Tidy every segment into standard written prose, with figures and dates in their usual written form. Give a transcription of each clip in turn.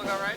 Look all right?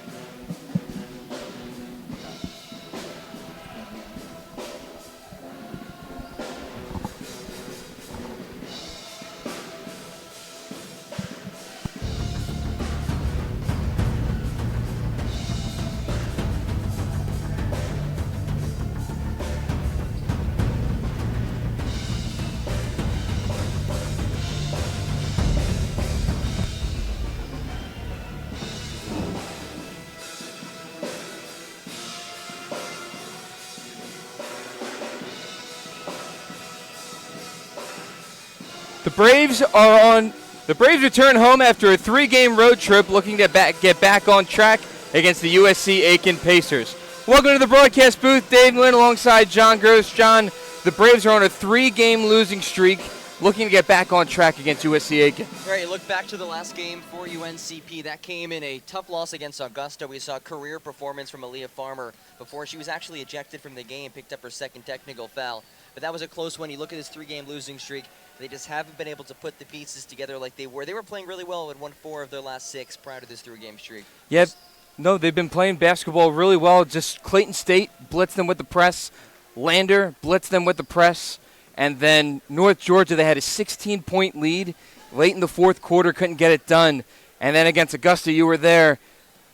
The Braves return home after a 3-game road trip, looking to get back on track against the USC Aiken Pacers. Welcome to the broadcast booth. Dave Lynn alongside John Gross. John, the Braves are on a 3-game losing streak, looking to get back on track against USC Aiken. Right, look back to the last game for UNCP. That came in a tough loss against Augusta. We saw a career performance from Aaliyah Farmer before she was actually ejected from the game, picked up her second technical foul. But that was a close one. You look at this 3-game losing streak. They just haven't been able to put the pieces together like they were. They were playing really well and won 4 of their last 6 prior to this 3-game streak. Yep. No, they've been playing basketball really well. Just Clayton State blitzed them with the press. Lander blitzed them with the press. And then North Georgia, they had a 16-point lead. Late in the fourth quarter, couldn't get it done. And then against Augusta, you were there.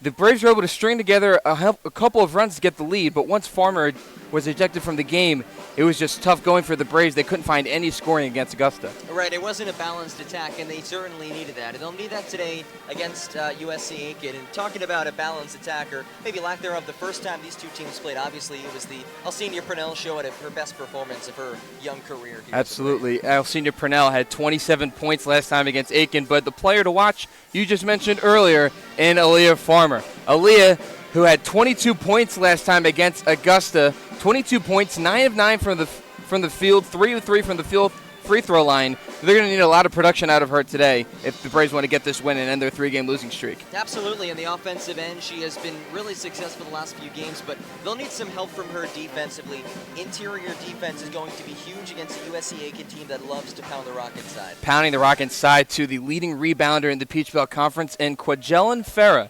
The Braves were able to string together a couple of runs to get the lead, but once Farmer was ejected from the game, it was just tough going for the Braves. They couldn't find any scoring against Augusta. Right, it wasn't a balanced attack, and they certainly needed that. And they'll need that today against USC Aiken. And talking about a balanced attack, or maybe lack thereof, the first time these two teams played, obviously it was the Alcina Purnell show at her best performance of her young career. Absolutely. Alcina Purnell had 27 points last time against Aiken, but the player to watch, you just mentioned earlier, in Aaliyah Farmer. Aaliyah, who had 22 points last time against Augusta, 22 points, 9 of 9 from the field, 3 of 3 from the field free throw line. They're going to need a lot of production out of her today if the Braves want to get this win and end their 3-game losing streak. Absolutely. On the offensive end, she has been really successful the last few games, but they'll need some help from her defensively. Interior defense is going to be huge against the USC Aiken team that loves to pound the rock inside. Pounding the rock inside to the leading rebounder in the Peach Belt Conference, and Quajellan Farah,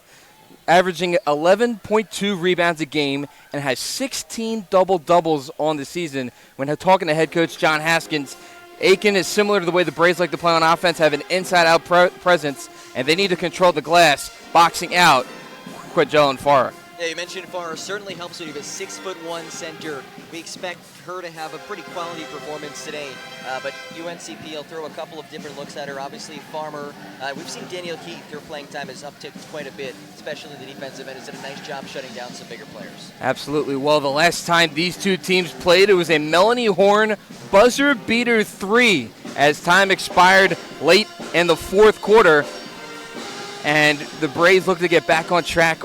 averaging 11.2 rebounds a game and has 16 double-doubles on the season. When talking to head coach John Haskins, Aiken is similar to the way the Braves like to play on offense, have an inside-out presence, and they need to control the glass, boxing out Quajellan Farah. Yeah, you mentioned Farah certainly helps when you have a 6'1" center. We expect her to have a pretty quality performance today, but UNCP will throw a couple of different looks at her. Obviously, Farmer. We've seen Danielle Heath. Her playing time has upticked quite a bit, especially the defensive end. Has done a nice job shutting down some bigger players. Absolutely. Well, the last time these two teams played, it was a Melanie Horn buzzer beater 3 as time expired late in the fourth quarter, and the Braves look to get back on track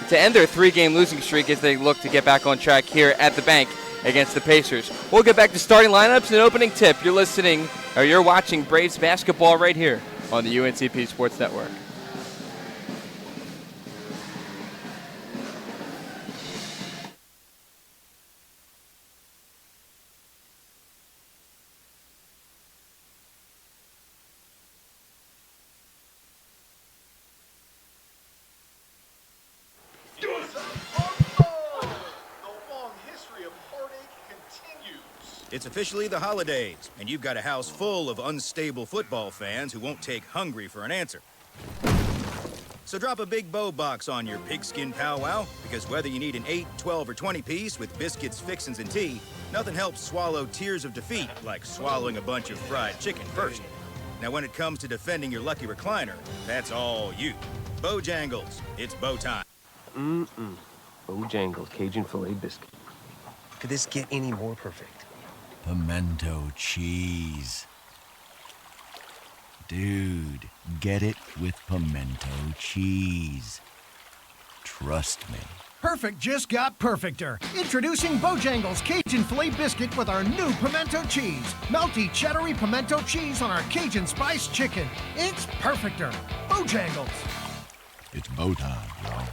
to end their 3-game losing streak as they look to get back on track here at the bank against the Pacers. We'll get back to starting lineups and opening tip. You're watching Braves basketball right here on the UNCP Sports Network. It's officially the holidays, and you've got a house full of unstable football fans who won't take hungry for an answer. So drop a big bow box on your pigskin powwow, because whether you need an 8, 12, or 20 piece with biscuits, fixins, and tea, nothing helps swallow tears of defeat like swallowing a bunch of fried chicken first. Now, when it comes to defending your lucky recliner, that's all you. Bojangles, it's bow time. Bojangles, Cajun filet biscuit. Could this get any more perfect? Pimento cheese. Dude, get it with pimento cheese. Trust me. Perfect just got perfecter. Introducing Bojangles Cajun Filet Biscuit with our new pimento cheese. Melty, cheddary pimento cheese on our Cajun Spice Chicken. It's perfecter. Bojangles. It's bow time, y'all.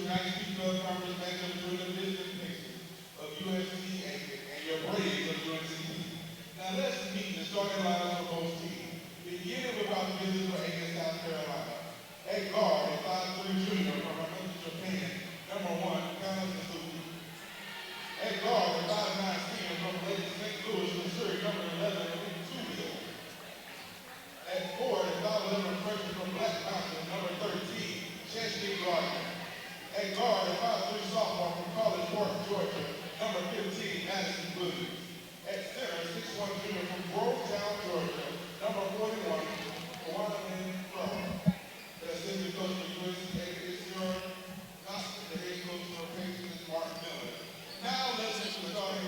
United States Conference matchup between the Business Pacers of USC Aiken and your Braves of UNCP. Now let's meet the starting lineup for both teams. Beginning with our business for Aiken, South Carolina. At guard, a 5'3" junior from Hamilton, Japan, number 1, Kana Suzuki. At guard, a 5'9" senior from Lake St. Louis, Missouri, number 11, Two-Wheel. At forward, a 5'11" freshman from Black Mountain, number 13, Chesney Gardner. At guard, a 5'3" sophomore from College Park, Georgia, number 15, Madison Williams. At center, 6'1" junior from Grovetown, Georgia, number 41, Kawana Crow. The assistant coach for USC is your Costa, the head coach for Pacers is Mark Miller. Now let's get to the starting.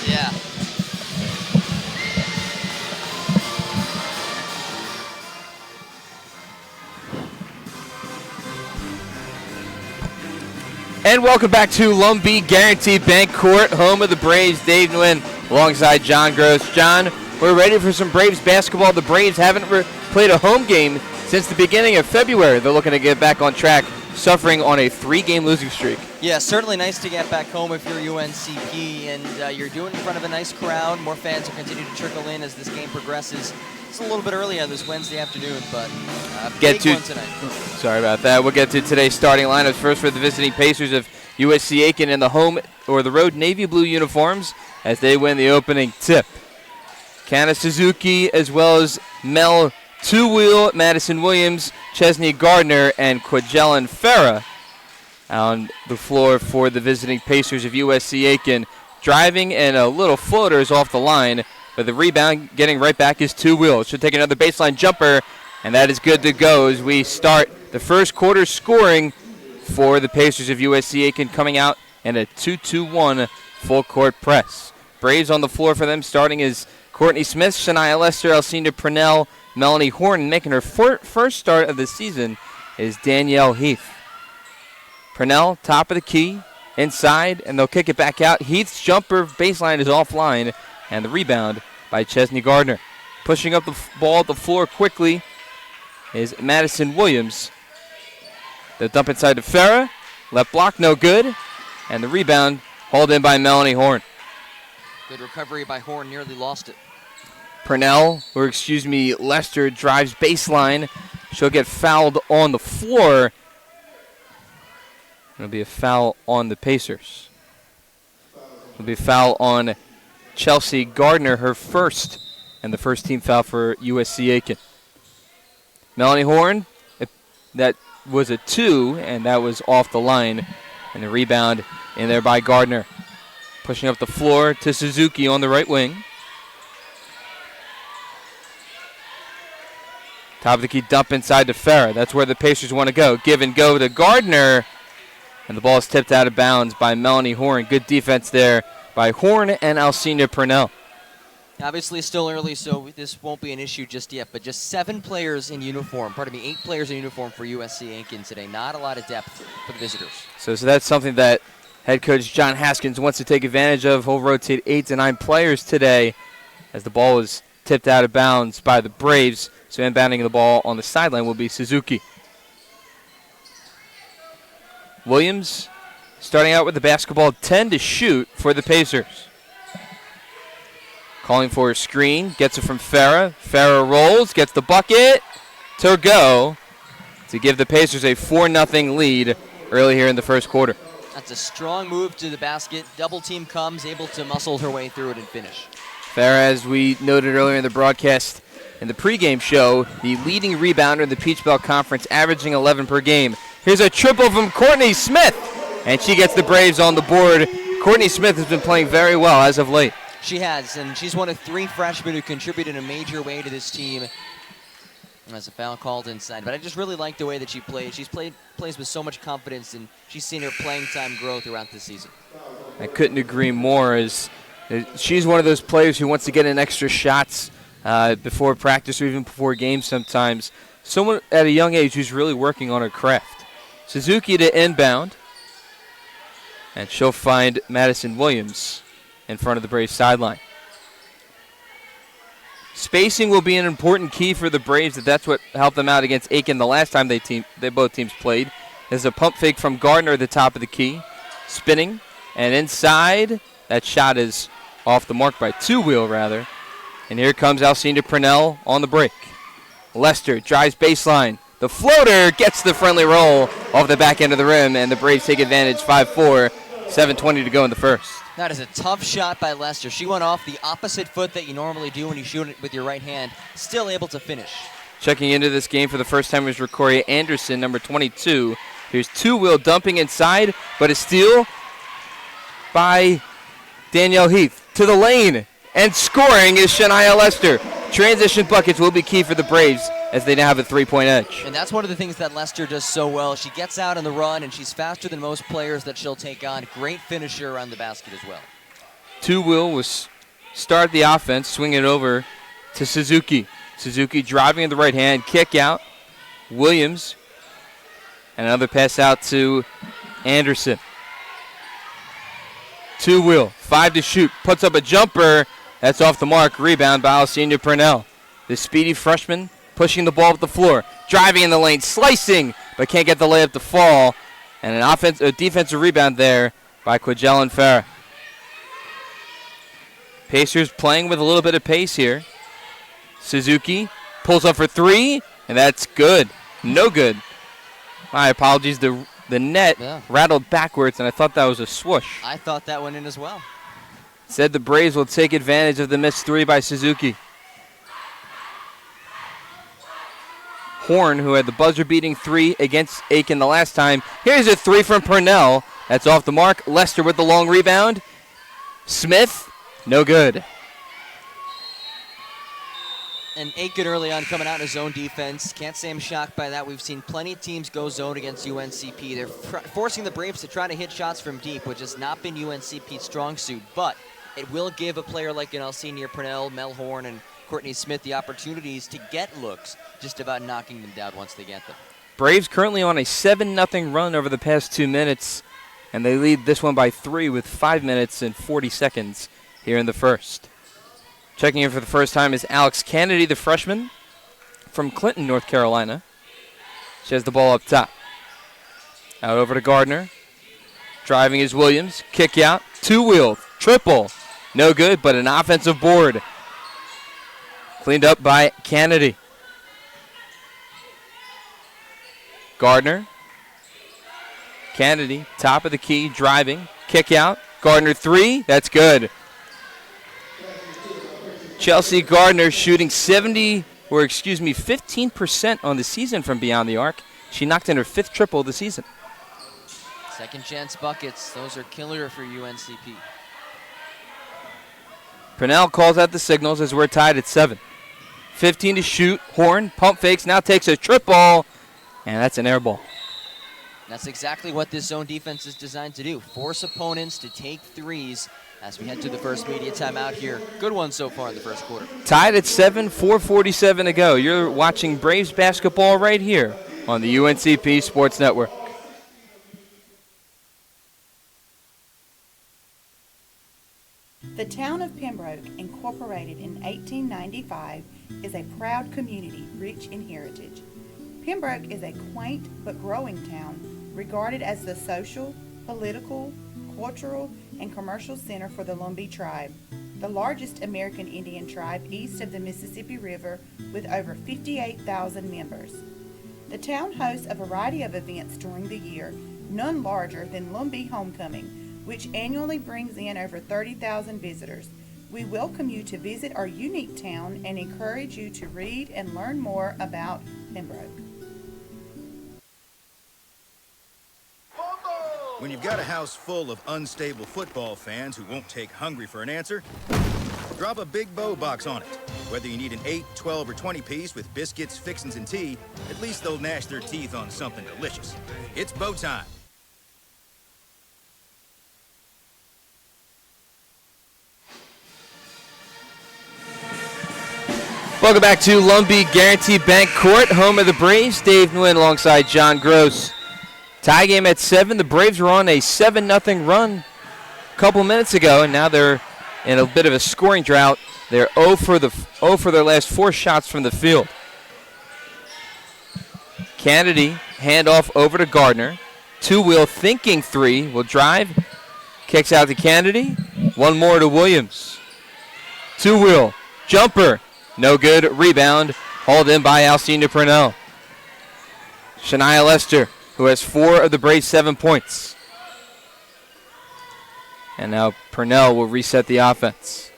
Yeah. And welcome back to Lumbee Guarantee Bank Court, home of the Braves. Dave Nguyen alongside John Gross. John, we're ready for some Braves basketball. The Braves haven't played a home game since the beginning of February. They're looking to get back on track, suffering on a 3-game losing streak. Yeah, certainly nice to get back home if you're UNCP, and you're doing it in front of a nice crowd. More fans will continue to trickle in as this game progresses. It's a little bit early on this Wednesday afternoon, but big one tonight. Sorry about that. We'll get to today's starting lineups. First for the visiting Pacers of USC Aiken in the home or the road navy blue uniforms as they win the opening tip. Kana Suzuki as well as Mel Two-Wheel, Madison Williams, Chesney Gardner, and Quajellan Farah on the floor for the visiting Pacers of USC Aiken. Driving and a little floaters off the line, but the rebound getting right back is Two-Wheel. Should take another baseline jumper, and that is good to go as we start the first quarter scoring for the Pacers of USC Aiken, coming out in a 2-2-1 full court press. Braves on the floor for them starting is Courtney Smith, Shania Lester, Alcina Purnell, Melanie Horton. Making her first start of the season is Danielle Heath. Purnell, top of the key, inside, and they'll kick it back out. Heath's jumper baseline is offline, and the rebound by Chesney Gardner. Pushing up the ball at the floor quickly is Madison Williams. The dump inside to Farah. Left block, no good. And the rebound hauled in by Melanie Horn. Good recovery by Horn, nearly lost it. Lester drives baseline. She'll get fouled on the floor. It'll be a foul on the Pacers. It'll be a foul on Chelsea Gardner, her first, and the first team foul for USC Aiken. Melanie Horn, that was a 2, and that was off the line. And the rebound in there by Gardner. Pushing up the floor to Suzuki on the right wing. Top of the key dump inside to Farah. That's where the Pacers want to go. Give and go to Gardner. And the ball is tipped out of bounds by Melanie Horn. Good defense there by Horn and Alcina Purnell. Obviously still early, so this won't be an issue just yet, but just 8 players in uniform for USC Aiken today. Not a lot of depth for the visitors. So that's something that head coach John Haskins wants to take advantage of. He'll rotate 8 to 9 players today as the ball was tipped out of bounds by the Braves. So inbounding the ball on the sideline will be Suzuki. Williams starting out with the basketball, 10 to shoot for the Pacers. Calling for a screen, gets it from Farah. Farah rolls, gets the bucket to go to give the Pacers a 4-0 lead early here in the first quarter. That's a strong move to the basket. Double team comes, able to muscle her way through it and finish. Farah, as we noted earlier in the broadcast, in the pregame show, the leading rebounder in the Peach Belt Conference, averaging 11 per game. Here's a triple from Courtney Smith, and she gets the Braves on the board. Courtney Smith has been playing very well as of late. She has, and she's one of 3 freshmen who contribute in a major way to this team. As a foul called inside, but I just really like the way that she plays. Plays with so much confidence, and she's seen her playing time grow throughout the season. I couldn't agree more. As she's one of those players who wants to get in extra shots before practice or even before games sometimes. Someone at a young age who's really working on her craft. Suzuki to inbound, and she'll find Madison Williams in front of the Braves sideline. Spacing will be an important key for the Braves. That's what helped them out against Aiken the last time they both teams played. There's a pump fake from Gardner at the top of the key. Spinning, and inside. That shot is off the mark by two-wheel, rather. And here comes Alcina Purnell on the break. Lester drives baseline. The floater gets the friendly roll off the back end of the rim, and the Braves take advantage 5-4, 7:20 to go in the first. That is a tough shot by Lester. She went off the opposite foot that you normally do when you shoot it with your right hand. Still able to finish. Checking into this game for the first time is Recoria Anderson, number 22. Here's two-wheel dumping inside, but a steal by Danielle Heath to the lane. And scoring is Shania Lester. Transition buckets will be key for the Braves as they now have a 3-point edge. And that's one of the things that Lester does so well. She gets out on the run, and she's faster than most players that she'll take on. Great finisher around the basket as well. Two-wheel was start the offense, swing it over to Suzuki. Suzuki driving in the right hand, kick out. Williams, and another pass out to Anderson. Two-wheel, 5 to shoot, puts up a jumper. That's off the mark. Rebound by Alcina Purnell. The speedy freshman pushing the ball up the floor, driving in the lane, slicing, but can't get the layup to fall. And a defensive rebound there by Quijellen Farah. Pacers playing with a little bit of pace here. Suzuki pulls up for 3, and that's good. No good. My apologies. The net rattled backwards, and I thought that was a swoosh. I thought that went in as well. Said the Braves will take advantage of the missed 3 by Suzuki. Horn, who had the buzzer-beating 3 against Aiken the last time. Here's a 3 from Purnell. That's off the mark. Lester with the long rebound. Smith, no good. And Aiken early on coming out in his zone defense. Can't say I'm shocked by that. We've seen plenty of teams go zone against UNCP. They're forcing the Braves to try to hit shots from deep, which has not been UNCP's strong suit. But it will give a player like an Alcina Purnell, Mel Horn, and Courtney Smith the opportunities to get looks, just about knocking them down once they get them. Braves currently on a 7-0 run over the past 2 minutes, and they lead this one by 3 with 5 minutes and 40 seconds here in the first. Checking in for the first time is Alex Kennedy, the freshman from Clinton, North Carolina. She has the ball up top. Out over to Gardner. Driving is Williams. Kick out. Two-wheel. Triple. No good, but an offensive board. Cleaned up by Kennedy. Gardner. Kennedy, top of the key, driving. Kick out. Gardner 3. That's good. Chelsea Gardner shooting 15% on the season from beyond the arc. She knocked in her 5th triple of the season. Second chance buckets. Those are killer for UNCP. Purnell calls out the signals as we're tied at 7. 15 to shoot. Horn pump fakes, now takes a trip ball, and that's an air ball. That's exactly what this zone defense is designed to do. Force opponents to take threes as we head to the first media timeout here. Good one so far in the first quarter. Tied at 7, 4:47 to go. You're watching Braves basketball right here on the UNCP Sports Network. The town of Pembroke, incorporated in 1895, is a proud community rich in heritage. Pembroke is a quaint but growing town, regarded as the social, political, cultural, and commercial center for the Lumbee tribe, the largest American Indian tribe east of the Mississippi River with over 58,000 members. The town hosts a variety of events during the year, none larger than Lumbee Homecoming, which annually brings in over 30,000 visitors. We welcome you to visit our unique town and encourage you to read and learn more about Pembroke. When you've got a house full of unstable football fans who won't take hungry for an answer, drop a big bow box on it. Whether you need an 8, 12, or 20 piece with biscuits, fixins, and tea, at least they'll gnash their teeth on something delicious. It's bow time. Welcome back to Lumbee Guarantee Bank Court, home of the Braves. Dave Nguyen alongside John Gross. Tie game at 7. The Braves were on a 7-0 run a couple minutes ago, and now they're in a bit of a scoring drought. They're 0 for their last 4 shots from the field. Kennedy, handoff over to Gardner. Two-wheel thinking 3, will drive. Kicks out to Kennedy. One more to Williams. Two-wheel, jumper. No good. Rebound. Hauled in by Alcina Purnell. Shania Lester, who has 4 of the Braves' 7 points. And now Purnell will reset the offense.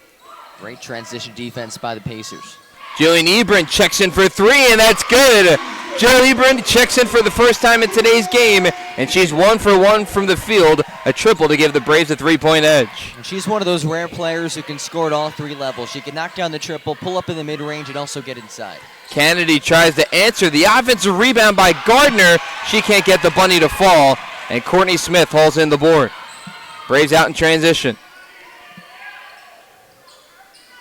Great transition defense by the Pacers. Jillian Ebron checks in for 3, and that's good. Jill Ebron checks in for the first time in today's game, and she's 1 for 1 from the field, a triple to give the Braves a 3-point edge. And she's one of those rare players who can score at all 3 levels. She can knock down the triple, pull up in the mid-range, and also get inside. Kennedy tries to answer the offensive rebound by Gardner. She can't get the bunny to fall, and Courtney Smith hauls in the board. Braves out in transition.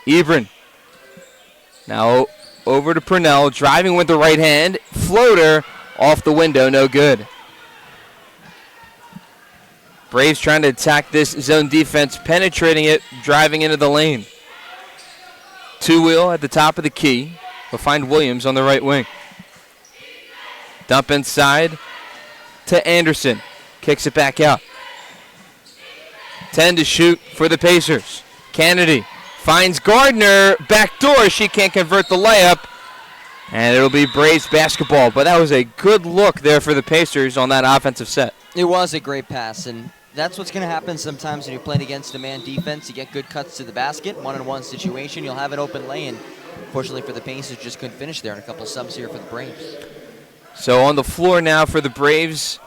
Ebron now over to Purnell, driving with the right hand. Floater off the window, no good. Braves trying to attack this zone defense, penetrating it, driving into the lane. Two-wheel at the top of the key. We'll find Williams on the right wing. Dump inside to Anderson. Kicks it back out. 10 to shoot for the Pacers. Kennedy finds Gardner. Backdoor. She can't convert the layup. And it'll be Braves basketball. But that was a good look there for the Pacers on that offensive set. It was a great pass, and that's what's going to happen sometimes when you're playing against a man defense. You get good cuts to the basket, one-on-one situation. You'll have an open lane. Fortunately for the Pacers, just couldn't finish there, and a couple subs here for the Braves. So on the floor now for the Braves,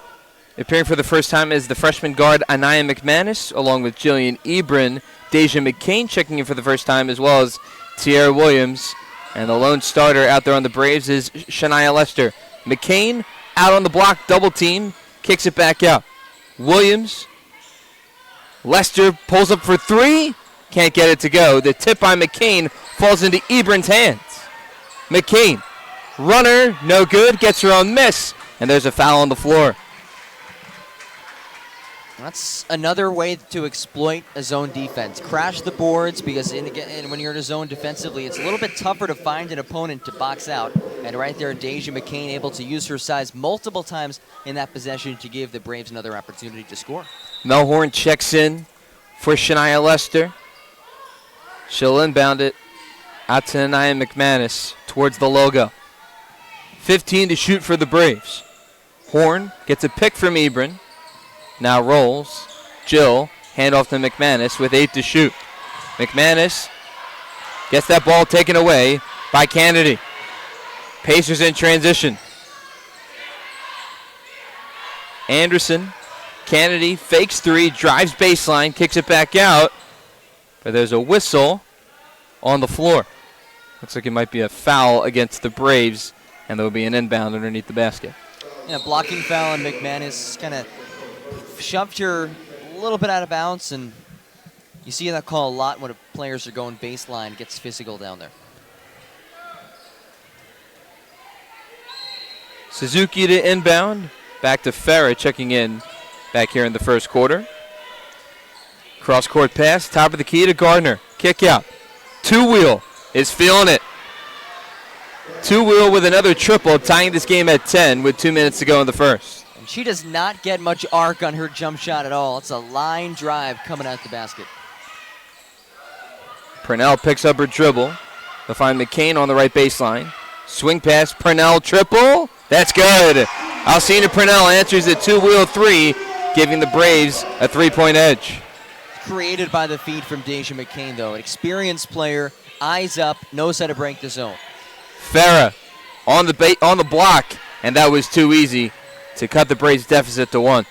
appearing for the first time is the freshman guard Anaya McManus, along with Jillian Ebron. Deja McCain checking in for the first time, as well as Tierra Williams. And the lone starter out there on the Braves is Shania Lester. McCain out on the block, double team, kicks it back out. Williams, Lester pulls up for 3, can't get it to go. The tip by McCain falls into Ebron's hands. McCain, runner, no good, gets her own miss, and there's a foul on the floor. That's another way to exploit a zone defense. Crash the boards, because when you're in a zone defensively, it's a little bit tougher to find an opponent to box out. And right there, Deja McCain able to use her size multiple times in that possession to give the Braves another opportunity to score. Melhorn checks in for Shania Lester. She'll inbound it out to Anaya McManus towards the logo. 15 to shoot for the Braves. Horn gets a pick from Ebron. Now rolls. Jill, handoff to McManus with 8 to shoot. McManus gets that ball taken away by Kennedy. Pacers in transition. Anderson, Kennedy fakes 3, drives baseline, kicks it back out. But there's a whistle on the floor. Looks like it might be a foul against the Braves, and there will be an inbound underneath the basket. Yeah, blocking foul, and McManus kind of shoved her a little bit out of bounds, and you see that call a lot when players are going baseline. It gets physical down there. Suzuki to inbound. Back to Farah checking in back here in the first quarter. Cross-court pass, top of the key to Gardner. Kick out. Two-wheel is feeling it. Two-wheel with another triple, tying this game at 10 with 2 minutes to go in the first. And she does not get much arc on her jump shot at all. It's a line drive coming out the basket. Purnell picks up her dribble. They'll find McCain on the right baseline. Swing pass, Purnell triple. That's good. Alcina Purnell answers a two-wheel three, giving the Braves a 3-point edge. Created by the feed from Deja McCain, though. An experienced player, eyes up, knows how to break the zone. Farah on the block, and that was too easy to cut the Braves' deficit to 1.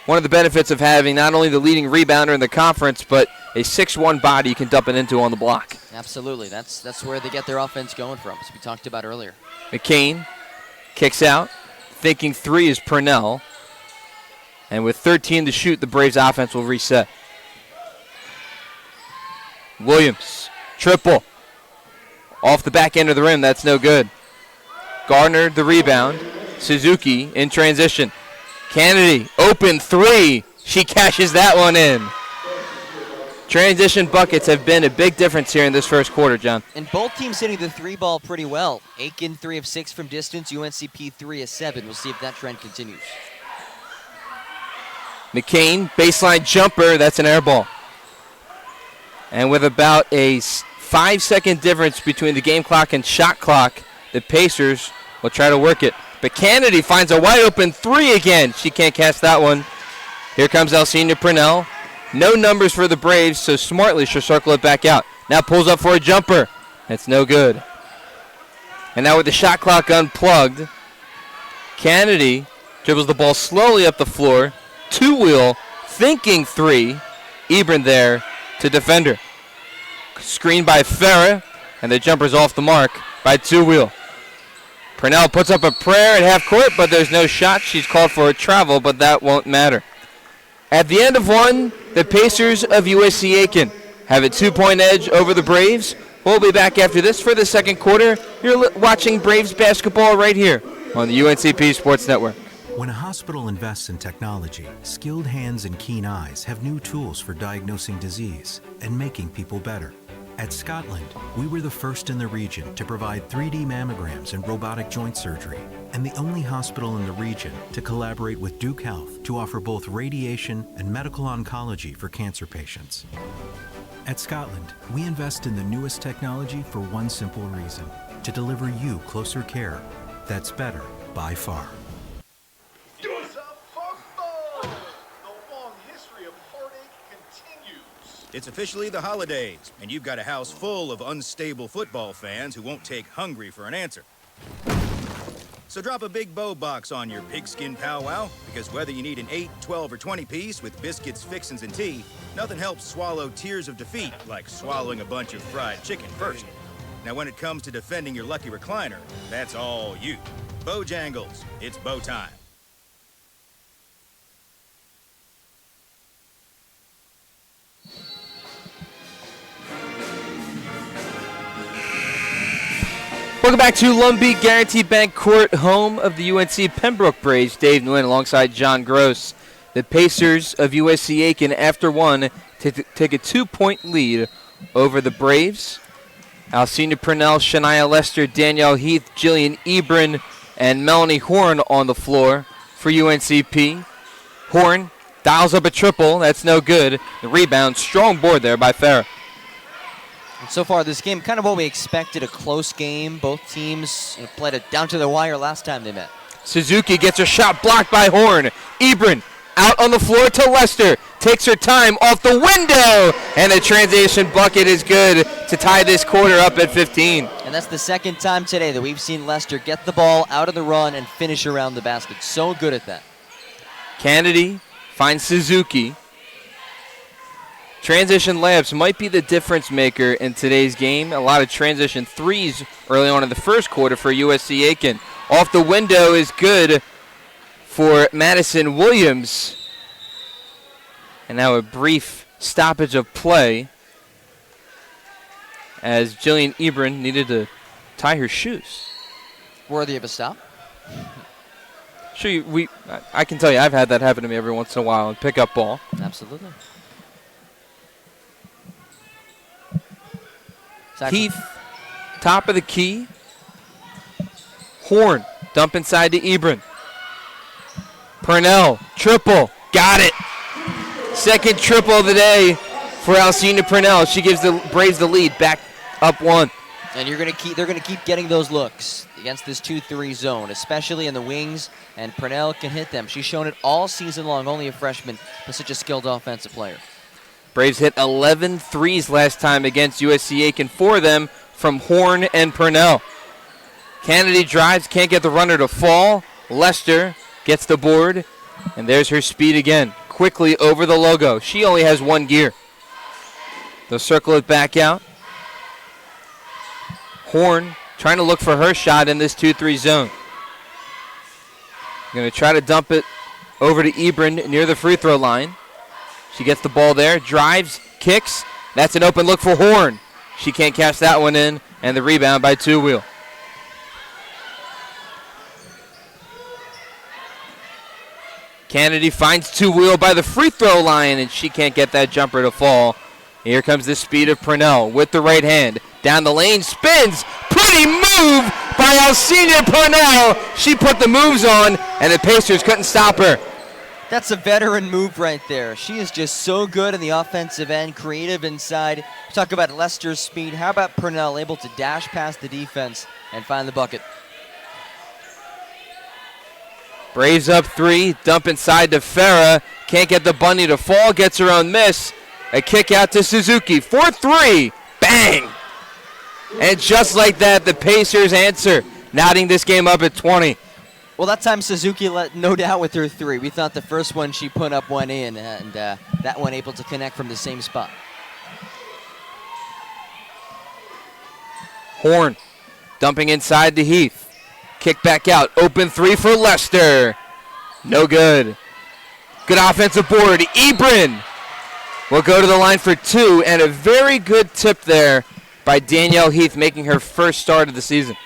One of the benefits of having not only the leading rebounder in the conference, but a 6'1" body you can dump it into on the block. Absolutely. That's where they get their offense going from, as we talked about earlier. McCain kicks out, thinking three is Purnell. And with 13 to shoot, the Braves offense will reset. Williams, triple. Off the back end of the rim, that's no good. Gardner, the rebound. Suzuki in transition. Kennedy, open three. She cashes that one in. Transition buckets have been a big difference here in this first quarter, John. And both teams hitting the three ball pretty well. Aiken 3 of 6 from distance, UNCP 3 of 7. We'll see if that trend continues. McCain, baseline jumper, that's an air ball. And with about a 5-second difference between the game clock and shot clock, the Pacers will try to work it. But Kennedy finds a wide open three again. She can't catch that one. Here comes Alcina Purnell. No numbers for the Braves, so smartly she'll circle it back out. Now pulls up for a jumper. It's no good. And now with the shot clock unplugged, Kennedy dribbles the ball slowly up the floor. Two-wheel, thinking three. Ebron there to defend her. Screened by Farah, and the jumper's off the mark by Two-wheel. Purnell puts up a prayer at half court, but there's no shot. She's called for a travel, but that won't matter. At the end of one, the Pacers of USC Aiken have a 2-point edge over the Braves. We'll be back after this for the second quarter. You're watching Braves basketball right here on the UNCP Sports Network. When a hospital invests in technology, skilled hands and keen eyes have new tools for diagnosing disease and making people better. At Scotland, we were the first in the region to provide 3D mammograms and robotic joint surgery, and the only hospital in the region to collaborate with Duke Health to offer both radiation and medical oncology for cancer patients. At Scotland, we invest in the newest technology for one simple reason: to deliver you closer care that's better by far. It's officially the holidays, and you've got a house full of unstable football fans who won't take hungry for an answer. So drop a big bow box on your pigskin powwow, because whether you need an 8, 12, or 20 piece with biscuits, fixins, and tea, nothing helps swallow tears of defeat like swallowing a bunch of fried chicken first. Now when it comes to defending your lucky recliner, that's all you. Bojangles, it's bow time. Welcome back to Lumbee Guaranty Bank Court, home of the UNC Pembroke Braves. Dave Nguyen alongside John Gross. The Pacers of USC Aiken, after one, take a 2-point lead over the Braves. Alcina Purnell, Shania Lester, Danielle Heath, Jillian Ebron, and Melanie Horn on the floor for UNCP. Horn dials up a triple. That's no good. The rebound, strong board there by Farah. And so far, this game, kind of what we expected, a close game. Both teams played it down to the wire last time they met. Suzuki gets her shot blocked by Horn. Ebron out on the floor to Lester. Takes her time off the window. And the transition bucket is good to tie this quarter up at 15. And that's the second time today that we've seen Lester get the ball out of the run and finish around the basket. So good at that. Kennedy finds Suzuki. Transition layups might be the difference maker in today's game. A lot of transition threes early on in the first quarter for USC Aiken. Off the window is good for Madison Williams. And now a brief stoppage of play as Jillian Ebron needed to tie her shoes. Worthy of a stop. Sure, I can tell you I've had that happen to me every once in a while and pick up ball. Absolutely. Heath, top of the key. Horn, dump inside to Ebron. Purnell, triple, got it. Second triple of the day for Alcina Purnell. She gives the Braves the lead, back up one. And they're gonna keep getting those looks against this 2-3 zone, especially in the wings, and Purnell can hit them. She's shown it all season long, only a freshman, but such a skilled offensive player. Braves hit 11 threes last time against USC Aiken, 4 of them from Horn and Purnell. Kennedy drives, can't get the runner to fall. Lester gets the board, and there's her speed again. Quickly over the logo. She only has one gear. They'll circle it back out. Horn trying to look for her shot in this 2-3 zone. Going to try to dump it over to Ebron near the free throw line. She gets the ball there, drives, kicks. That's an open look for Horn. She can't catch that one in, and the rebound by Two Wheel. Kennedy finds Two Wheel by the free throw line, and she can't get that jumper to fall. Here comes the speed of Purnell with the right hand. Down the lane, spins. Pretty move by Alcina Purnell. She put the moves on, and the Pacers couldn't stop her. That's a veteran move right there. She is just so good in the offensive end, creative inside. Talk about Lester's speed. How about Purnell able to dash past the defense and find the bucket? Braves up 3, dump inside to Farah. Can't get the bunny to fall, gets her own miss. A kick out to Suzuki, 4-3, bang! And just like that, the Pacers answer, knotting this game up at 20. Well, that time Suzuki let no doubt with her 3. We thought the first one she put up went in, and that one able to connect from the same spot. Horn dumping inside to Heath. Kick back out, open 3 for Lester. No good. Good offensive board. Ebron will go to the line for 2, and a very good tip there by Danielle Heath, making her first start of the season.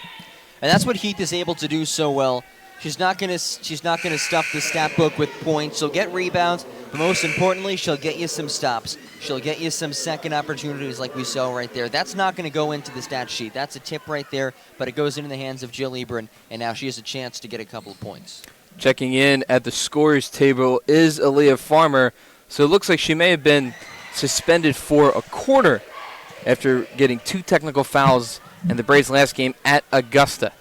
And that's what Heath is able to do so well. She's not gonna stuff the stat book with points. She'll get rebounds, but most importantly, she'll get you some stops. She'll get you some second opportunities like we saw right there. That's not going to go into the stat sheet. That's a tip right there, but it goes into the hands of Jill Ebron, and now she has a chance to get a couple of points. Checking in at the scorers table is Aaliyah Farmer, so it looks like she may have been suspended for a quarter after getting 2 technical fouls in the Braves' last game at Augusta.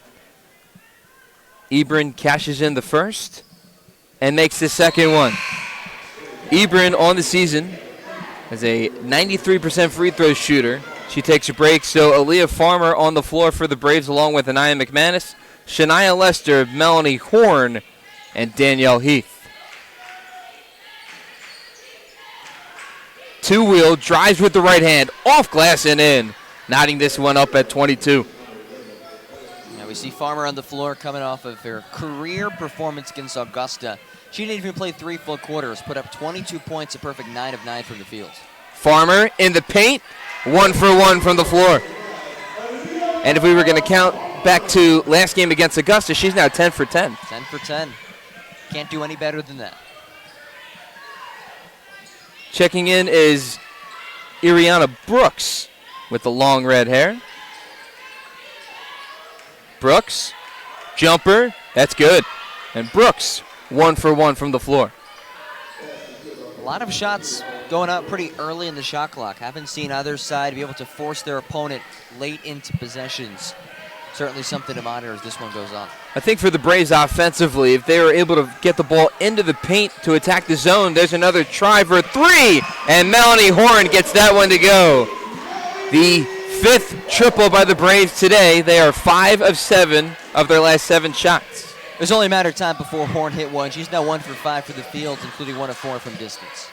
Ebron cashes in the first and makes the second one. Ebron on the season as a 93% free throw shooter. She takes a break, so Aaliyah Farmer on the floor for the Braves along with Anaya McManus, Shania Lester, Melanie Horn, and Danielle Heath. Two Wheel drives with the right hand, off glass and in, knotting this one up at 22. Now we see Farmer on the floor coming off of her career performance against Augusta. She didn't even play 3 full quarters, put up 22 points, a perfect 9 of 9 from the field. Farmer in the paint, 1 for 1 from the floor. And if we were going to count back to last game against Augusta, she's now 10 for 10. 10 for 10. Can't do any better than that. Checking in is Iriana Brooks with the long red hair. Brooks, jumper, that's good. And Brooks, 1 for 1 from the floor. A lot of shots going out pretty early in the shot clock. Haven't seen either side be able to force their opponent late into possessions. Certainly something to monitor as this one goes on. I think for the Braves offensively, if they were able to get the ball into the paint to attack the zone, there's another try for 3, and Melanie Horn gets that one to go. The 5th triple by the Braves today. They are 5 of 7 of their last 7 shots. It was only a matter of time before Horn hit one. She's now 1 for 5 for the field, including 1 of 4 from distance.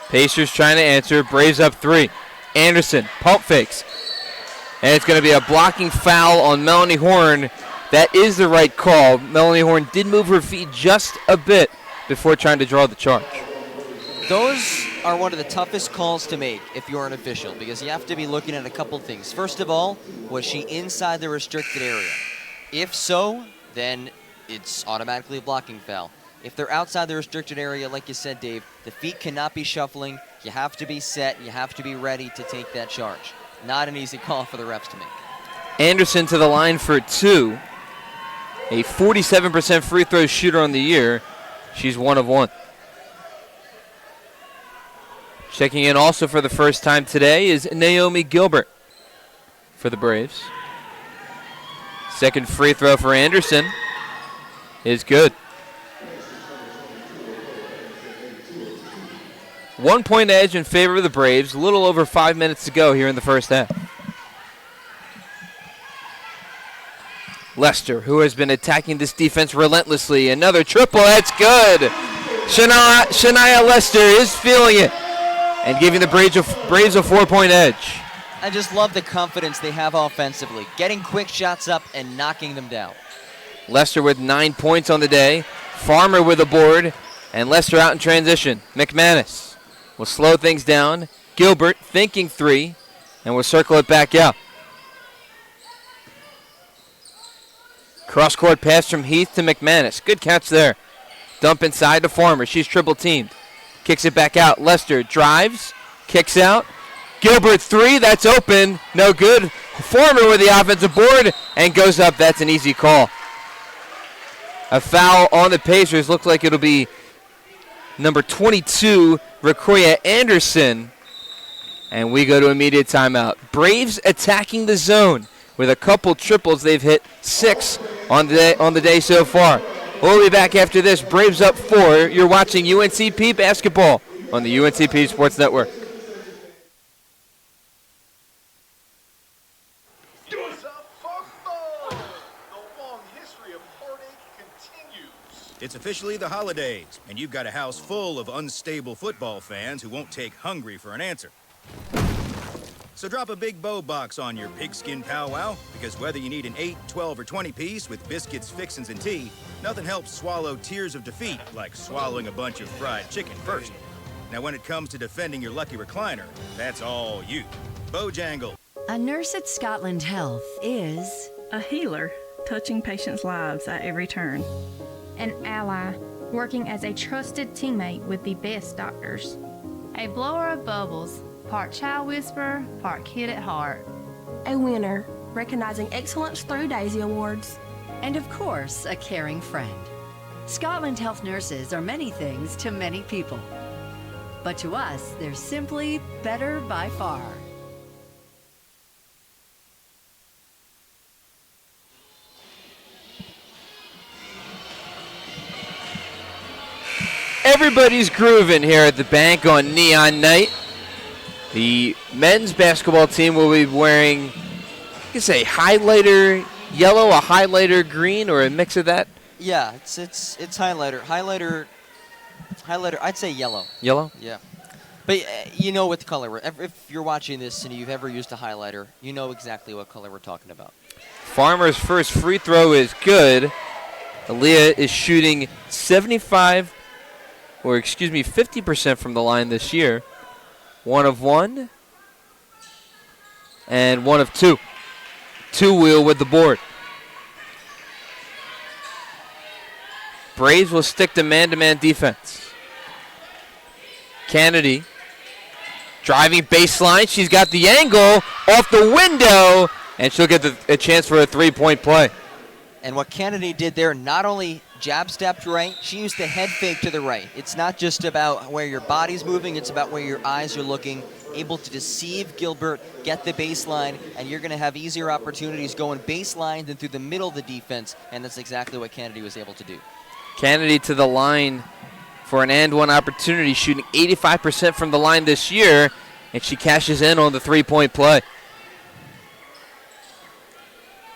Pacers trying to answer. Braves up 3. Anderson pump fakes. And it's going to be a blocking foul on Melanie Horn. That is the right call. Melanie Horn did move her feet just a bit before trying to draw the charge. Those are one of the toughest calls to make if you're an official, because you have to be looking at a couple things. First of all, was she inside the restricted area? If so, then it's automatically a blocking foul. If they're outside the restricted area, like you said, Dave, the feet cannot be shuffling. You have to be set. You have to be ready to take that charge. Not an easy call for the refs to make. Anderson to the line for 2. A 47% free throw shooter on the year. She's 1 of 1. Checking in also for the first time today is Naomi Gilbert for the Braves. Second free throw for Anderson is good. 1 point edge in favor of the Braves. A little over 5 minutes to go here in the first half. Lester, who has been attacking this defense relentlessly. Another triple, that's good. Shania Lester is feeling it and giving the Braves a 4-point edge. I just love the confidence they have offensively, getting quick shots up and knocking them down. Lester with 9 points on the day. Farmer with a board, and Lester out in transition. McManus will slow things down. Gilbert thinking 3, and will circle it back out. Cross-court pass from Heath to McManus. Good catch there. Dump inside to Farmer. She's triple-teamed. Kicks it back out. Lester drives, kicks out. Gilbert 3, that's open. No good. Farmer with the offensive board and goes up. That's an easy call. A foul on the Pacers. Looks like it'll be number 22, Rakoya Anderson. And we go to immediate timeout. Braves attacking the zone with a couple triples. They've hit 6 on the day so far. We'll be back after this. Braves up 4. You're watching UNCP basketball on the UNCP Sports Network. It's officially the holidays, and you've got a house full of unstable football fans who won't take hungry for an answer. So drop a big bow box on your pigskin powwow, because whether you need an 8, 12, or 20 piece with biscuits, fixins, and tea, nothing helps swallow tears of defeat like swallowing a bunch of fried chicken first. Now when it comes to defending your lucky recliner, that's all you. Bojangle. A nurse at Scotland Health is a healer, touching patients' lives at every turn. An ally, working as a trusted teammate with the best doctors. A blower of bubbles, part child whisperer, part kid at heart. A winner, recognizing excellence through Daisy Awards. And of course, a caring friend. Scotland Health nurses are many things to many people. But to us, they're simply better by far. Everybody's grooving here at the bank on Neon Night. The men's basketball team will be wearing, I guess, a highlighter yellow, a highlighter green, or a mix of that. Yeah, it's highlighter. I'd say yellow. Yellow? Yeah. But you know what color. If you're watching this and you've ever used a highlighter, you know exactly what color we're talking about. Farmer's first free throw is good. Aaliyah is shooting 50% from the line this year. 1 of 1 and 1 of 2. Two-wheel with the board. Braves will stick to man-to-man defense. Kennedy driving baseline. She's got the angle off the window, and she'll get a chance for a three-point play. And what Kennedy did there, not only jab stepped right, she used the head fake to the right. It's not just about where your body's moving, it's about where your eyes are looking, able to deceive Gilbert, get the baseline, and you're going to have easier opportunities going baseline than through the middle of the defense, and that's exactly what Kennedy was able to do. Kennedy to the line for an and-one opportunity, shooting 85% from the line this year, and she cashes in on the three-point play.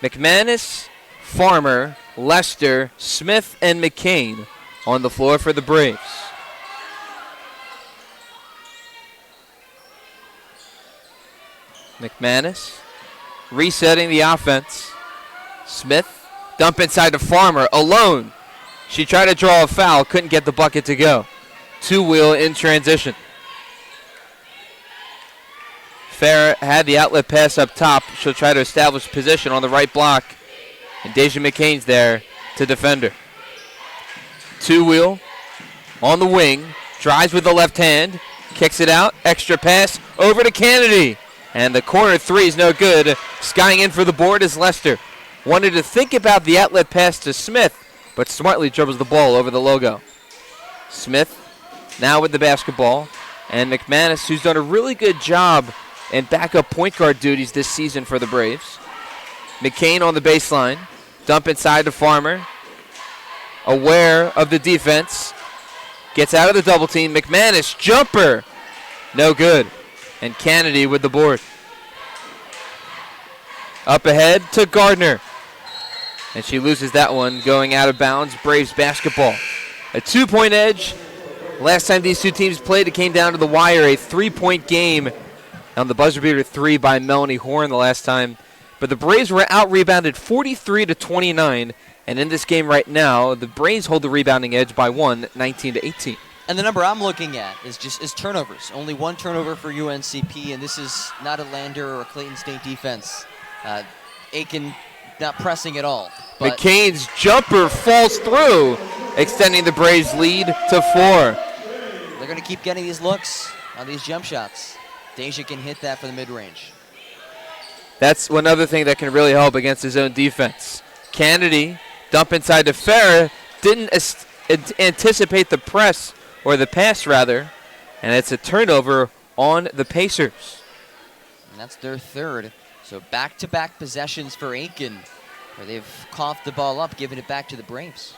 McManus, Farmer, Lester, Smith, and McCain on the floor for the Braves. McManus resetting the offense. Smith, dump inside to Farmer, alone. She tried to draw a foul, couldn't get the bucket to go. Two-wheel in transition. Farah had the outlet pass up top. She'll try to establish position on the right block. And Deja McCain's there to defend her. Two-wheel on the wing. Drives with the left hand. Kicks it out. Extra pass over to Kennedy. And the corner three is no good. Skying in for the board is Lester. Wanted to think about the outlet pass to Smith, but smartly dribbles the ball over the logo. Smith now with the basketball. And McManus, who's done a really good job in backup point guard duties this season for the Braves. McCain on the baseline. Dump inside to Farmer. Aware of the defense. Gets out of the double team. McManus, jumper. No good. And Kennedy with the board. Up ahead to Gardner. And she loses that one, going out of bounds. Braves basketball. A 2-point edge. Last time these two teams played, it came down to the wire. A 3-point game on the buzzer beater 3 by Melanie Horn the last time. But the Braves were out-rebounded 43-29. And in this game right now, the Braves hold the rebounding edge by 19-18. And the number I'm looking at is turnovers. Only one turnover for UNCP, and this is not a Lander or a Clayton State defense. Aiken not pressing at all. McCain's jumper falls through, extending the Braves' lead to 4. They're going to keep getting these looks on these jump shots. Deja can hit that for the mid-range. That's one other thing that can really help against his own defense. Kennedy, dump inside to Farah, didn't anticipate the press, or the pass rather, and it's a turnover on the Pacers. And that's their third. So back-to-back possessions for Aiken, where they've coughed the ball up, giving it back to the Braves.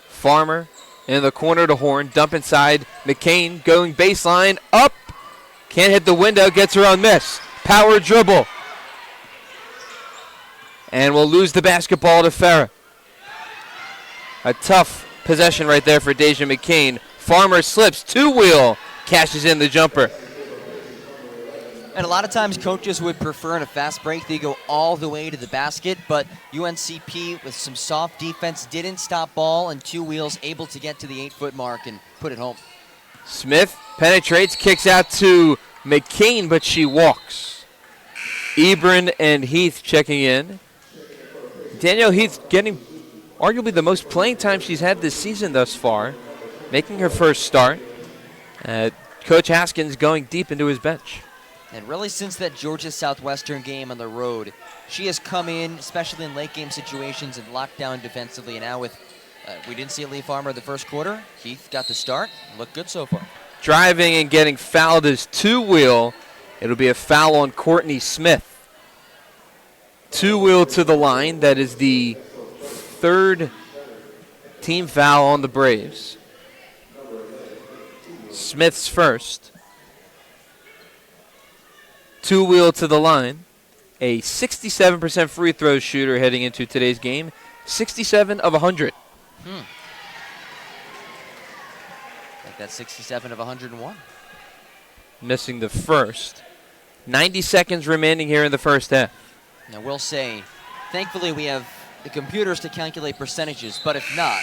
Farmer in the corner to Horn, dump inside. McCain going baseline, up. Can't hit the window, gets her own miss. Power dribble. And we'll lose the basketball to Farah. A tough possession right there for Deja McCain. Farmer slips, two-wheel, cashes in the jumper. And a lot of times coaches would prefer in a fast break they go all the way to the basket, but UNCP with some soft defense didn't stop ball, and two wheels able to get to the 8-foot mark and put it home. Smith penetrates, kicks out to McCain, but she walks. Ebron and Heath checking in. Danielle Heath getting arguably the most playing time she's had this season thus far, making her first start. Coach Haskins going deep into his bench. And really since that Georgia Southwestern game on the road, she has come in, especially in late game situations, and locked down defensively. And now with, we didn't see Lee Farmer the first quarter. Heath got the start. Looked good so far. Driving and getting fouled is two-wheel. It'll be a foul on Courtney Smith. Two-wheel to the line. That is the third team foul on the Braves. Smith's first. Two-wheel to the line. A 67% free throw shooter heading into today's game. 67 of 100. Like that 67 of 101. Missing the first. 90 seconds remaining here in the first half. Now we'll say, thankfully we have the computers to calculate percentages, but if not,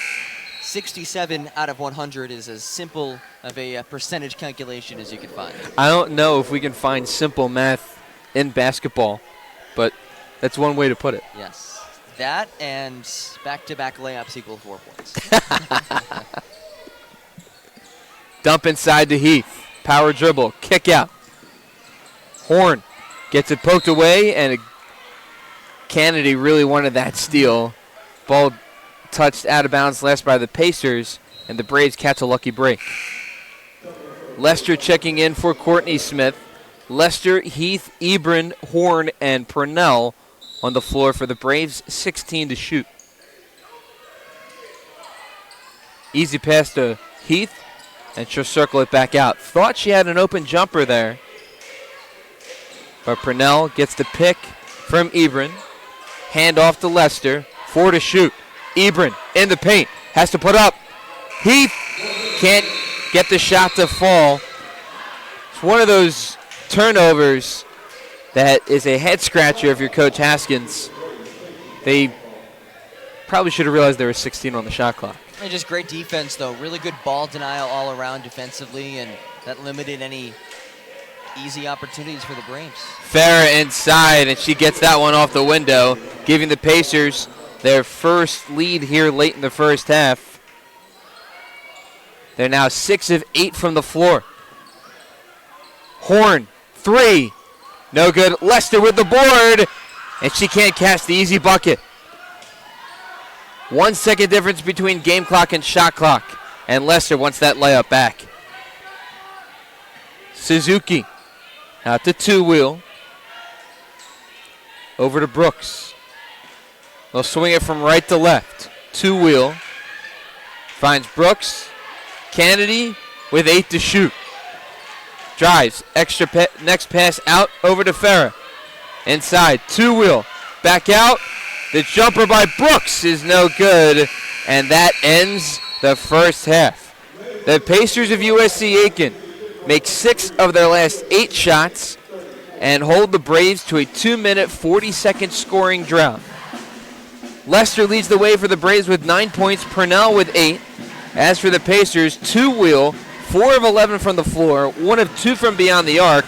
67 out of 100 is as simple of a percentage calculation as you can find. I don't know if we can find simple math in basketball, but that's one way to put it. Yes. That and back-to-back layups equal 4 points. Dump inside to Heath. Power dribble. Kick out. Horn gets it poked away, and Kennedy really wanted that steal. Ball touched out of bounds last by the Pacers, and the Braves catch a lucky break. Lester checking in for Courtney Smith. Lester, Heath, Ebron, Horn, and Purnell on the floor for the Braves, 16 to shoot. Easy pass to Heath, and she'll circle it back out. Thought she had an open jumper there, but Purnell gets the pick from Ebron. Hand off to Lester, 4 to shoot. Ebron in the paint, has to put up. Heath can't get the shot to fall. It's one of those turnovers that is a head scratcher if you're Coach Haskins. They probably should have realized there was 16 on the shot clock. And just great defense, though. Really good ball denial all around defensively, and that limited any easy opportunities for the Braves. Farah inside, and she gets that one off the window, giving the Pacers their first lead here late in the first half. They're now 6 of 8 from the floor. Horn, 3. No good. Lester with the board, and she can't catch the easy bucket. 1 second difference between game clock and shot clock, and Lester wants that layup back. Suzuki out to two-wheel. Over to Brooks. They'll swing it from right to left. Two-wheel. Finds Brooks. Kennedy with 8 to shoot. Drives. Next pass out over to Farah. Inside. Two-wheel. Back out. The jumper by Brooks is no good. And that ends the first half. The Pacers of USC Aiken make 6 of their last 8 shots and hold the Braves to a 2-minute, 40-second scoring drought. Lester leads the way for the Braves with 9 points, Purnell with 8. As for the Pacers, two-wheel, 4 of 11 from the floor, 1 of 2 from beyond the arc,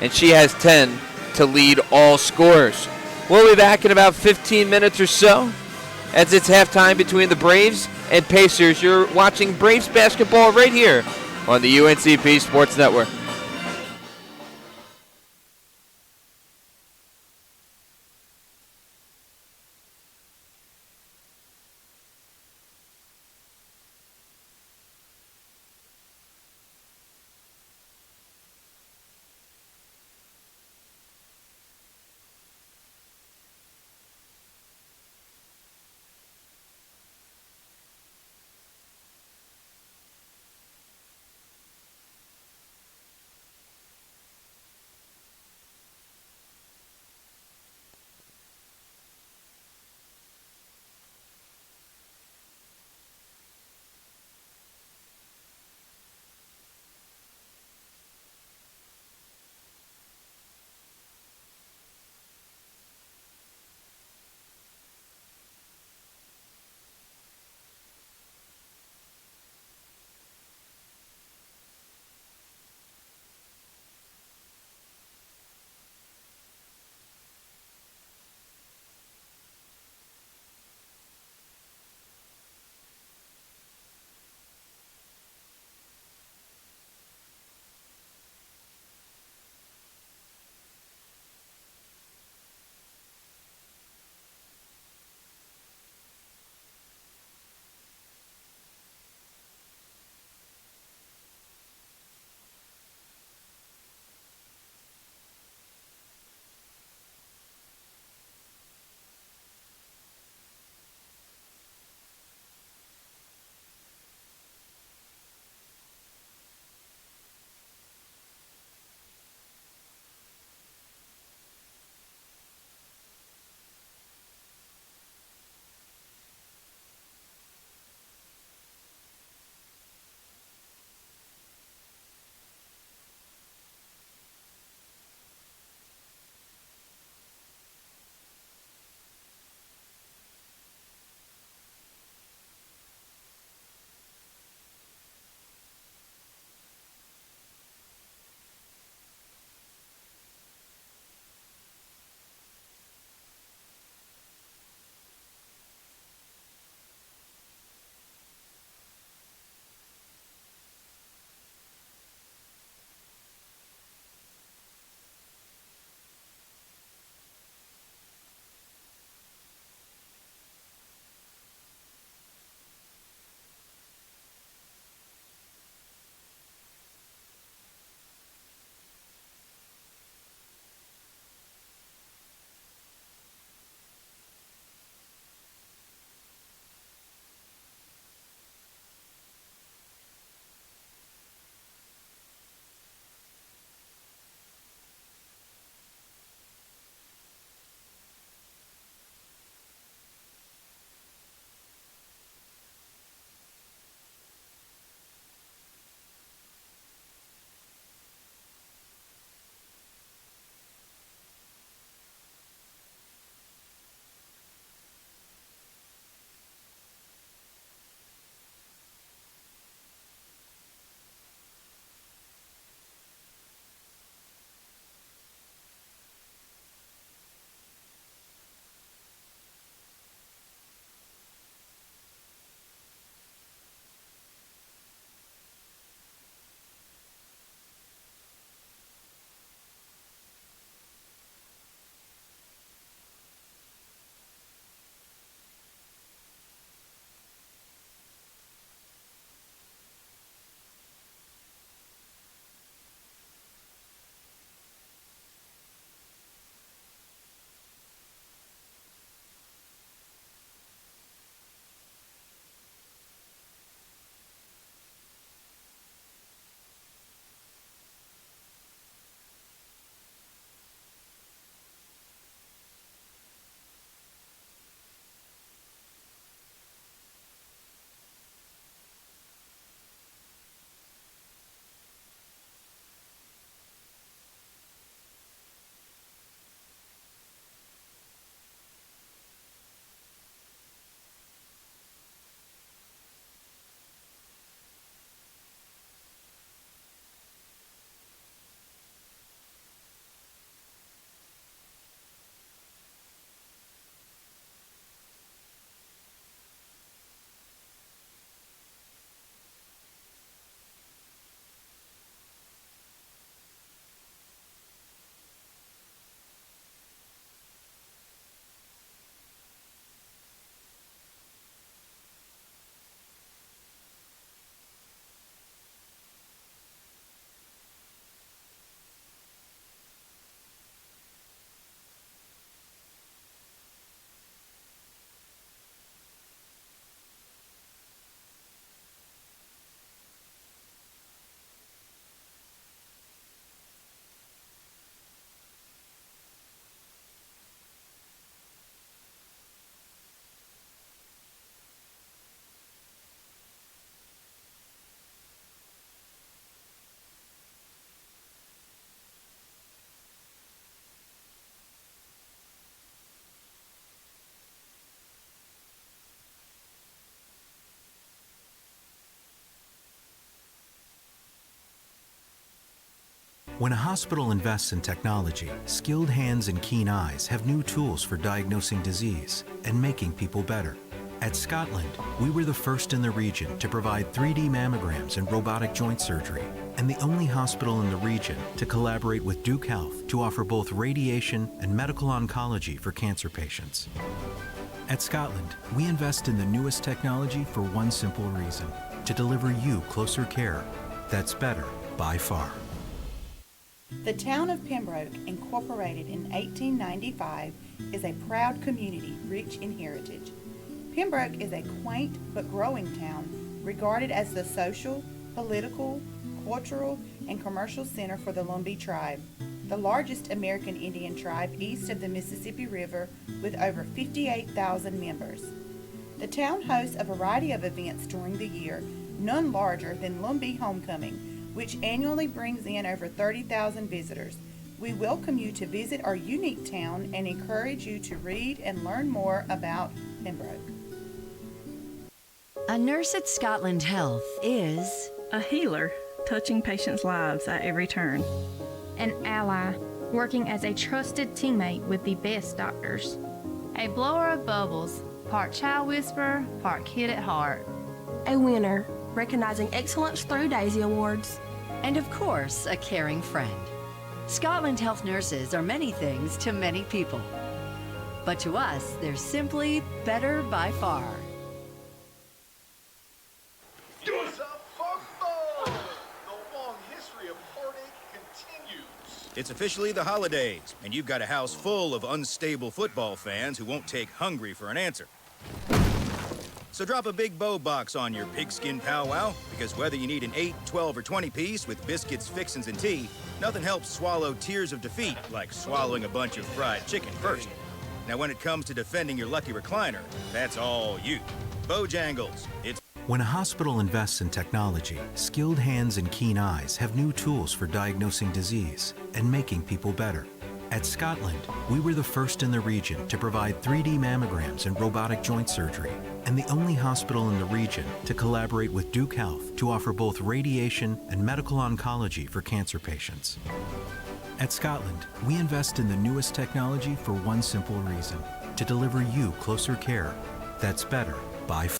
and she has 10 to lead all scorers. We'll be back in about 15 minutes or so as it's halftime between the Braves and Pacers. You're watching Braves basketball right here on the UNCP Sports Network. When a hospital invests in technology, skilled hands and keen eyes have new tools for diagnosing disease and making people better. At Scotland, we were the first in the region to provide 3D mammograms and robotic joint surgery, and the only hospital in the region to collaborate with Duke Health to offer both radiation and medical oncology for cancer patients. At Scotland, we invest in the newest technology for one simple reason: to deliver you closer care that's better by far. The town of Pembroke, incorporated in 1895, is a proud community rich in heritage. Pembroke is a quaint but growing town, regarded as the social, political, cultural, and commercial center for the Lumbee tribe, the largest American Indian tribe east of the Mississippi River with over 58,000 members. The town hosts a variety of events during the year, none larger than Lumbee Homecoming, which annually brings in over 30,000 visitors. We welcome you to visit our unique town and encourage you to read and learn more about Pembroke. A nurse at Scotland Health is a healer, touching patients' lives at every turn. An ally, working as a trusted teammate with the best doctors. A blower of bubbles, part child whisperer, part kid at heart. A winner, recognizing excellence through Daisy Awards. And of course, a caring friend. Scotland Health nurses are many things to many people. But to us, they're simply better by far. It's officially the holidays, and you've got a house full of unstable football fans who won't take hungry for an answer. So drop a big bow box on your pigskin powwow, because whether you need an 8, 12, or 20 piece with biscuits, fixins, and tea, nothing helps swallow tears of defeat like swallowing a bunch of fried chicken first. Now when it comes to defending your lucky recliner, that's all you. Bojangles, it's... When a hospital invests in technology, skilled hands and keen eyes have new tools for diagnosing disease and making people better. At Scotland, we were the first in the region to provide 3D mammograms and robotic joint surgery, and the only hospital in the region to collaborate with Duke Health to offer both radiation and medical oncology for cancer patients. At Scotland, we invest in the newest technology for one simple reason: to deliver you closer care that's better by far.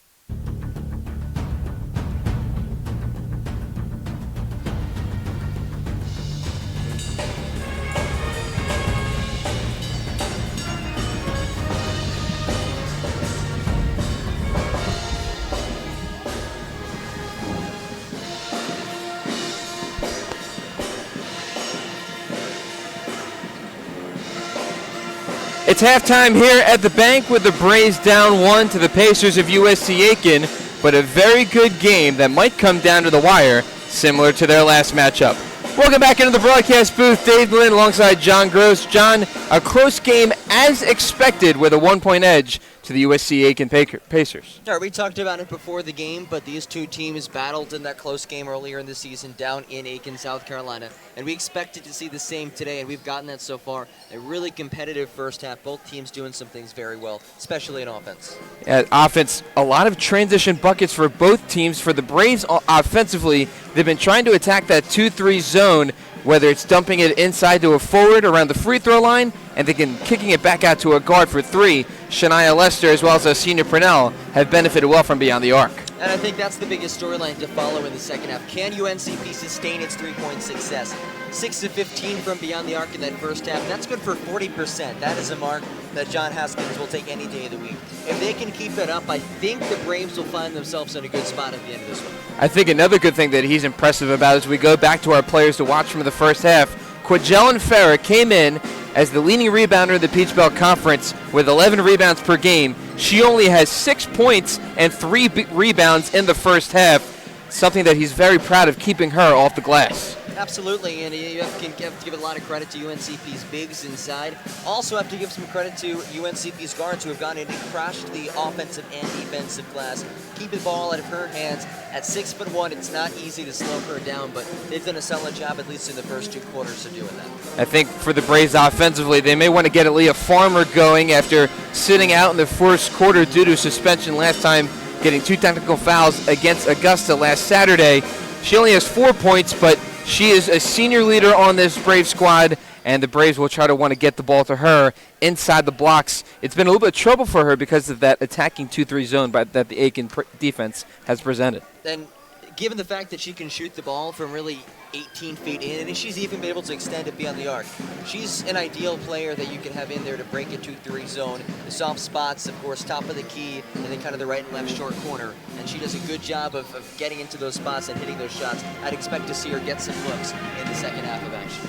It's halftime here at the bank with the Braves down 1 to the Pacers of USC Aiken, but a very good game that might come down to the wire, similar to their last matchup. Welcome back into the broadcast booth. Dave Lynn alongside John Gross. John, a close game as expected with a 1-point edge to the USC Aiken Pacers. All right, we talked about it before the game, but these two teams battled in that close game earlier in the season down in Aiken, South Carolina, and we expected to see the same today, and we've gotten that so far. A really competitive first half, both teams doing some things very well, especially in offense. Offense, a lot of transition buckets for both teams. For the Braves offensively, they've been trying to attack that 2-3 zone, whether it's dumping it inside to a forward around the free throw line and then kicking it back out to a guard for three. Shania Lester as well as Senior Purnell have benefited well from beyond the arc. And I think that's the biggest storyline to follow in the second half. Can UNCP sustain its three-point success? 6 of 15 from beyond the arc in that first half. That's good for 40%. That is a mark that John Haskins will take any day of the week. If they can keep that up, I think the Braves will find themselves in a good spot at the end of this one. I think another good thing that he's impressive about as we go back to our players to watch from the first half, Quijellen Farah came in as the leading rebounder in the Peach Belt Conference with 11 rebounds per game. She only has 6 points and 3 rebounds in the first half, something that he's very proud of, keeping her off the glass. Absolutely, and you have to give a lot of credit to UNCP's bigs inside. Also have to give some credit to UNCP's guards who have gone in and crashed the offensive and defensive glass. Keep the ball out of her hands. At 6'1", it's not easy to slow her down, but they've done a solid job, at least in the first 2 quarters, of doing that. I think for the Braves offensively, they may want to get Aaliyah Farmer going after sitting out in the first quarter due to suspension last time, getting 2 technical fouls against Augusta last Saturday. She only has 4 points, but She is a senior leader on this Braves squad, and the Braves will try to want to get the ball to her inside the blocks. It's been a little bit of trouble for her because of that attacking 2-3 zone that the Aiken defense has presented. And given the fact that she can shoot the ball from really 18 feet in, and she's even been able to extend it beyond the arc, she's an ideal player that you can have in there to break a 2-3 zone. The soft spots, of course, top of the key, and then kind of the right and left short corner. And she does a good job of getting into those spots and hitting those shots. I'd expect to see her get some looks in the second half of action.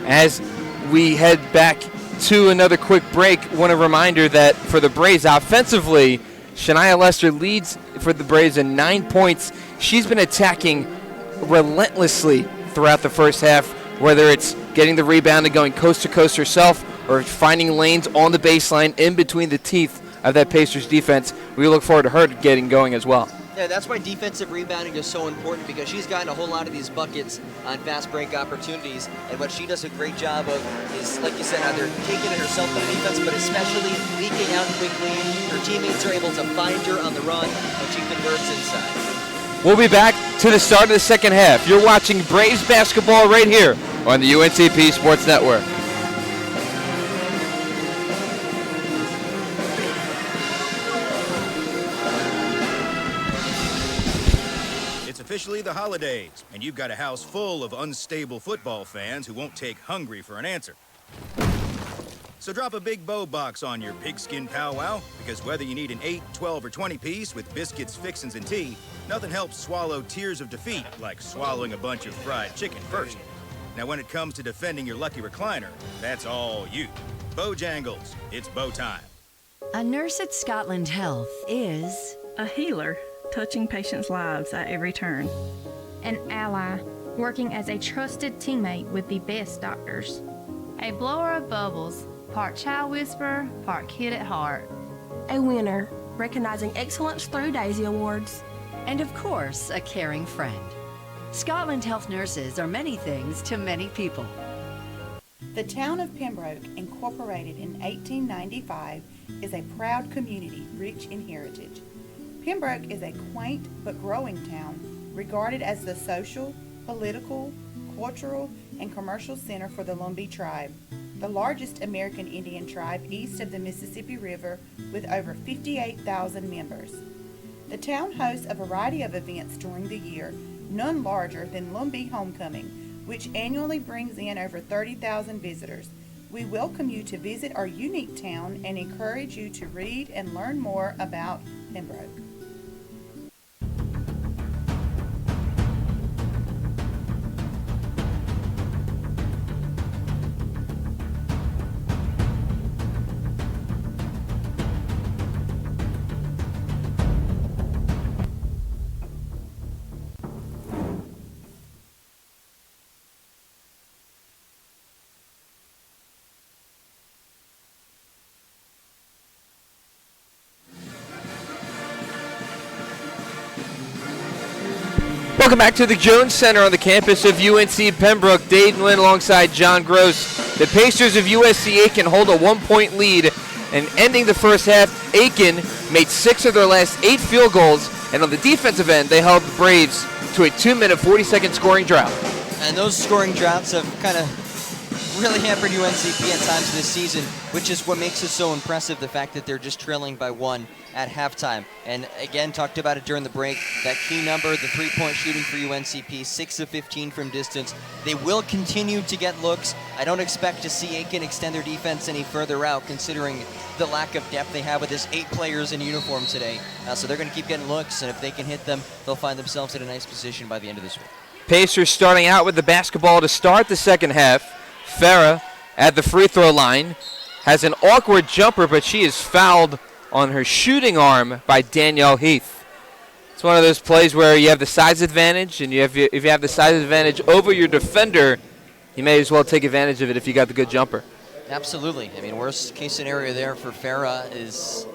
As we head back to another quick break, want a reminder that for the Braves offensively, Shania Lester leads for the Braves in 9 points. She's been attacking relentlessly throughout the first half, whether it's getting the rebound and going coast to coast herself or finding lanes on the baseline in between the teeth of that Pacers defense. We look forward to her getting going as well. Yeah, that's why defensive rebounding is so important, because she's gotten a whole lot of these buckets on fast break opportunities, and what she does a great job of is, like you said, either taking it herself on defense, but especially leaking out quickly. Her teammates are able to find her on the run, and she converts inside. We'll be back to the start of the second half. You're watching Braves basketball right here on the UNCP Sports Network. It's officially the holidays, and you've got a house full of unstable football fans who won't take hungry for an answer. So drop a big bow box on your pigskin powwow, because whether you need an 8, 12, or 20 piece with biscuits, fixins, and tea, nothing helps swallow tears of defeat like swallowing a bunch of fried chicken first. Now when it comes to defending your lucky recliner, that's all you. Bojangles, it's bow time. A nurse at Scotland Health is a healer, touching patients' lives at every turn. An ally, working as a trusted teammate with the best doctors. A blower of bubbles, part child whisperer, part kid at heart. A winner, recognizing excellence through Daisy Awards. And of course, a caring friend. Scotland Health nurses are many things to many people. The town of Pembroke, incorporated in 1895, is a proud community rich in heritage. Pembroke is a quaint but growing town, regarded as the social, political, cultural, and commercial center for the Lumbee tribe, the largest American Indian tribe east of the Mississippi River with over 58,000 members. The town hosts a variety of events during the year, none larger than Lumbee Homecoming, which annually brings in over 30,000 visitors. We welcome you to visit our unique town and encourage you to read and learn more about Pembroke. Welcome back to the Jones Center on the campus of UNC Pembroke. Dave Nguyen alongside John Gross. The Pacers of USC Aiken hold a 1-point lead, and ending the first half, Aiken made 6 of their last 8 field goals, and on the defensive end, they held the Braves to a 2-minute, 40-second scoring drought. And those scoring droughts have kind of really hampered UNCP at times this season, which is what makes it so impressive, the fact that they're just trailing by 1 at halftime. And again, talked about it during the break, that key number, the three-point shooting for UNCP, 6 of 15 from distance. They will continue to get looks. I don't expect to see Aiken extend their defense any further out, considering the lack of depth they have with this 8 players in uniform today. So they're going to keep getting looks, and if they can hit them, they'll find themselves in a nice position by the end of this week. Pacers starting out with the basketball to start the second half. Farah at the free throw line has an awkward jumper, but she is fouled on her shooting arm by Danielle Heath. It's one of those plays where you have the size advantage, and if you have the size advantage over your defender, you may as well take advantage of it if you got the good jumper. Absolutely. I mean, worst case scenario there for Farah is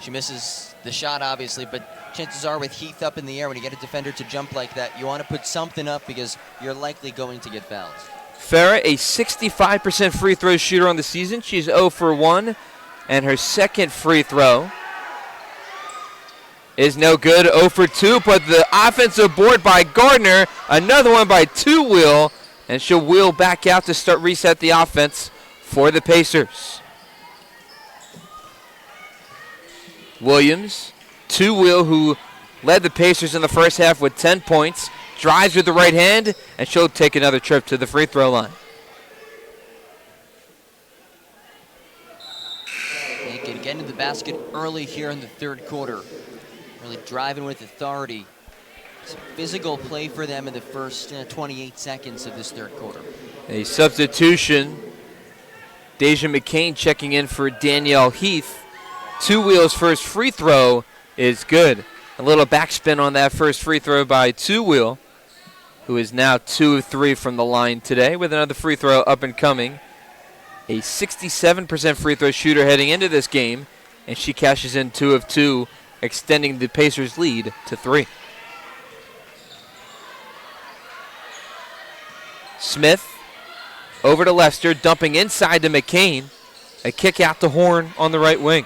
she misses the shot, obviously, but chances are with Heath up in the air, when you get a defender to jump like that, you want to put something up because you're likely going to get fouled. Farah, a 65% free throw shooter on the season. She's 0 for 1, and her second free throw is no good. 0 for 2, but the offensive board by Gardner. Another one by Two Wheel, and she'll wheel back out to reset the offense for the Pacers. Williams, Two Wheel, who led the Pacers in the first half with 10 points, drives with the right hand, and she'll take another trip to the free throw line. Aiken getting to the basket early here in the third quarter. Really driving with authority. Some physical play for them in the first 28 seconds of this third quarter. A substitution. Deja McCain checking in for Danielle Heath. Two Wheel's first free throw is good. A little backspin on that first free throw by Two Wheel, who is now 2 of 3 from the line today with another free throw up and coming. A 67% free throw shooter heading into this game, and she cashes in 2 of 2, extending the Pacers' lead to 3. Smith over to Lester, dumping inside to McCain. A kick out to Horn on the right wing.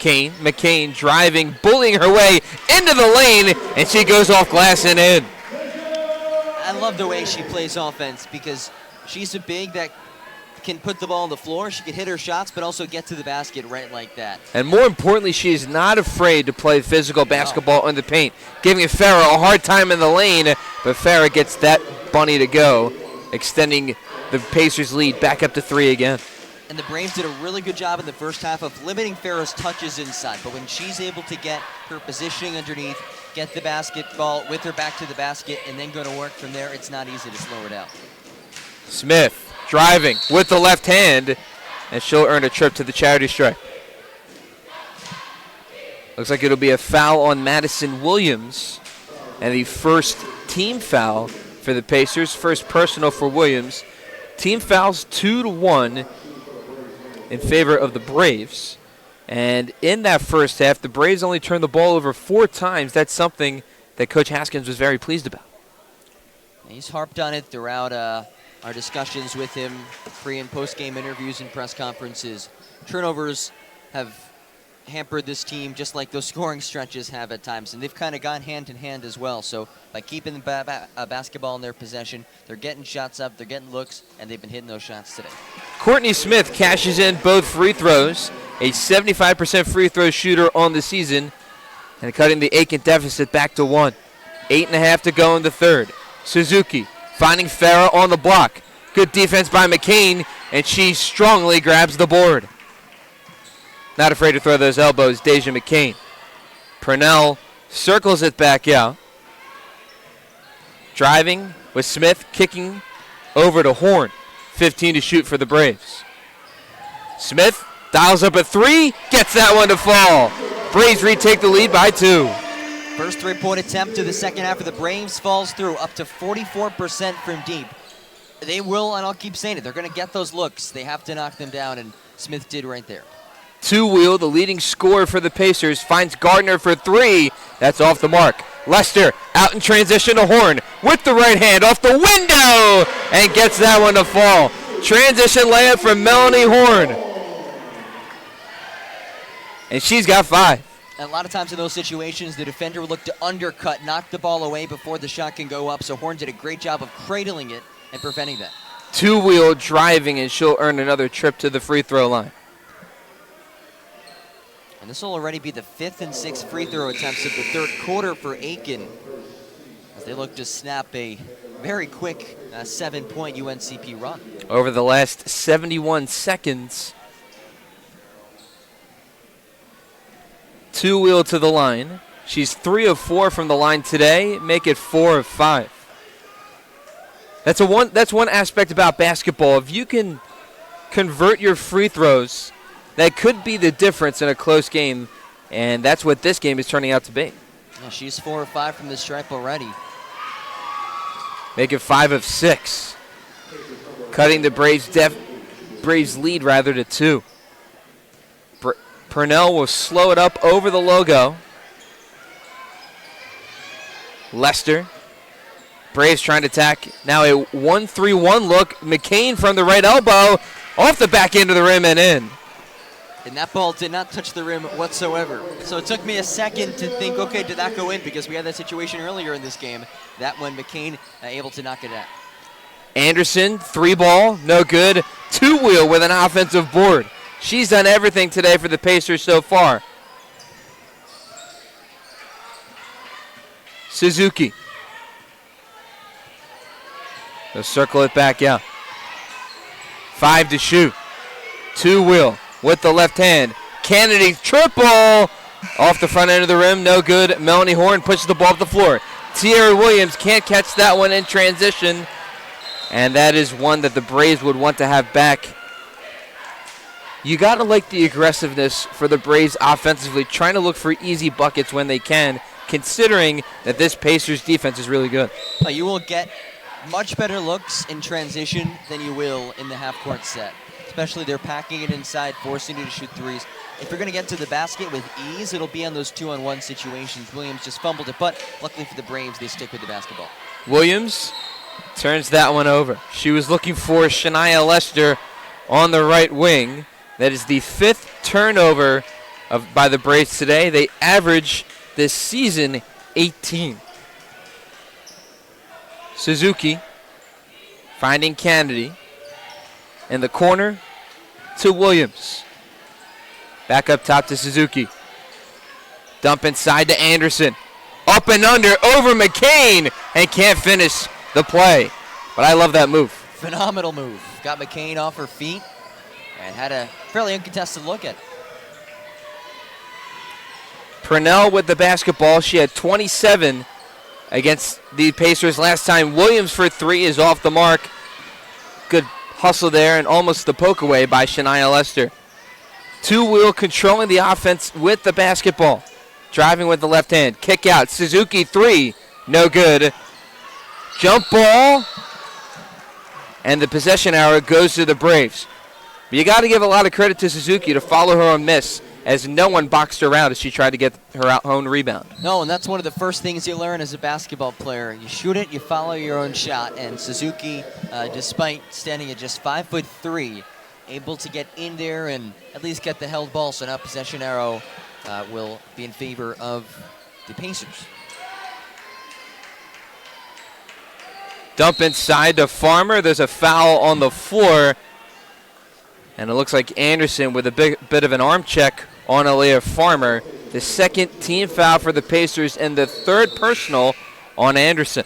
McCain driving, bullying her way into the lane, and she goes off glass and in. I love the way she plays offense because she's a big that can put the ball on the floor. She can hit her shots, but also get to the basket right like that. And more importantly, she is not afraid to play physical basketball in the paint, giving Farrah a hard time in the lane, but Farrah gets that bunny to go, extending the Pacers' lead back up to 3 again. And the Braves did a really good job in the first half of limiting Farrah's touches inside, but when she's able to get her positioning underneath, get the basketball with her back to the basket, and then go to work from there, it's not easy to slow her down. Smith driving with the left hand, and she'll earn a trip to the charity stripe. Looks like it'll be a foul on Madison Williams, and the first team foul for the Pacers, first personal for Williams. Team fouls 2-1 in favor of the Braves. And in that first half, the Braves only turned the ball over 4 times. That's something that Coach Haskins was very pleased about. He's harped on it throughout our discussions with him, pre- and post-game interviews and press conferences. Turnovers have hampered this team just like those scoring stretches have at times, and they've kind of gone hand in hand as well. So by keeping the basketball in their possession, they're getting shots up, they're getting looks, and they've been hitting those shots today. Courtney Smith cashes in both free throws, a 75% free throw shooter on the season, and cutting the Aiken deficit back to 1. 8.5 to go in the third. Suzuki finding Farrah on the block. Good defense by McCain, and she strongly grabs the board. Not afraid to throw those elbows, Deja McCain. Purnell circles it back out. Driving with Smith, kicking over to Horn. 15 to shoot for the Braves. Smith dials up a 3, gets that one to fall. Braves retake the lead by 2. First three-point attempt to the second half of the Braves falls through, up to 44% from deep. They will, and I'll keep saying it, they're going to get those looks. They have to knock them down, and Smith did right there. Two Wheel, the leading scorer for the Pacers, finds Gardner for 3. That's off the mark. Lester out in transition to Horn with the right hand off the window and gets that one to fall. Transition layup from Melanie Horn. And she's got 5. And a lot of times in those situations, the defender will look to undercut, knock the ball away before the shot can go up. So Horn did a great job of cradling it and preventing that. Two Wheel driving, and she'll earn another trip to the free throw line. And this will already be the 5th and 6th free throw attempts of the third quarter for Aiken, as they look to snap a very quick 7-point UNCP run. Over the last 71 seconds, Two Wheel to the line. She's 3 of 4 from the line today, make it 4 of 5. That's one aspect about basketball. If you can convert your free throws, that could be the difference in a close game, and that's what this game is turning out to be. Yeah, she's 4 of 5 from the stripe already. Make it 5 of 6. Cutting the Braves lead to 2. Purnell will slow it up over the logo. Lester. Braves trying to attack. Now a 1-3-1 look. McCain from the right elbow. Off the back end of the rim and in. And that ball did not touch the rim whatsoever. So it took me a second to think, okay, did that go in? Because we had that situation earlier in this game. That one, McCain able to knock it out. Anderson, 3-ball, no good. Two-wheel with an offensive board. She's done everything today for the Pacers so far. Suzuki. They'll circle it back out. 5 to shoot. Two-wheel with the left hand. Kennedy, triple! Off the front end of the rim, no good. Melanie Horn pushes the ball up the floor. Tierra Williams can't catch that one in transition. And that is one that the Braves would want to have back. You got to like the aggressiveness for the Braves offensively, trying to look for easy buckets when they can, considering that this Pacers defense is really good. You will get much better looks in transition than you will in the half-court set. Especially they're packing it inside, forcing you to shoot threes. If you're going to get to the basket with ease, it'll be on those 2-on-1 situations. Williams just fumbled it, but luckily for the Braves, they stick with the basketball. Williams turns that one over. She was looking for Shania Lester on the right wing. That is the 5th turnover by the Braves today. They average this season 18. Suzuki finding Kennedy in the corner to Williams. Back up top to Suzuki. Dump inside to Anderson. Up and under over McCain and can't finish the play. But I love that move. Phenomenal move. Got McCain off her feet and had a fairly uncontested look at it. Purnell with the basketball. She had 27 against the Pacers last time. Williams for 3 is off the mark. Good hustle there and almost the poke away by Shania Lester. Two-wheel controlling the offense with the basketball. Driving with the left hand. Kick out. Suzuki 3. No good. Jump ball. And the possession arrow goes to the Braves. But you got to give a lot of credit to Suzuki to follow her on miss, as no one boxed her out as she tried to get her own rebound. No, and that's one of the first things you learn as a basketball player. You shoot it, you follow your own shot. And Suzuki, despite standing at just 5'3", able to get in there and at least get the held ball. So now possession arrow will be in favor of the Pacers. Dump inside to Farmer. There's a foul on the floor. And it looks like Anderson with a bit of an arm check on Aaliyah Farmer. The second team foul for the Pacers and the third personal on Anderson.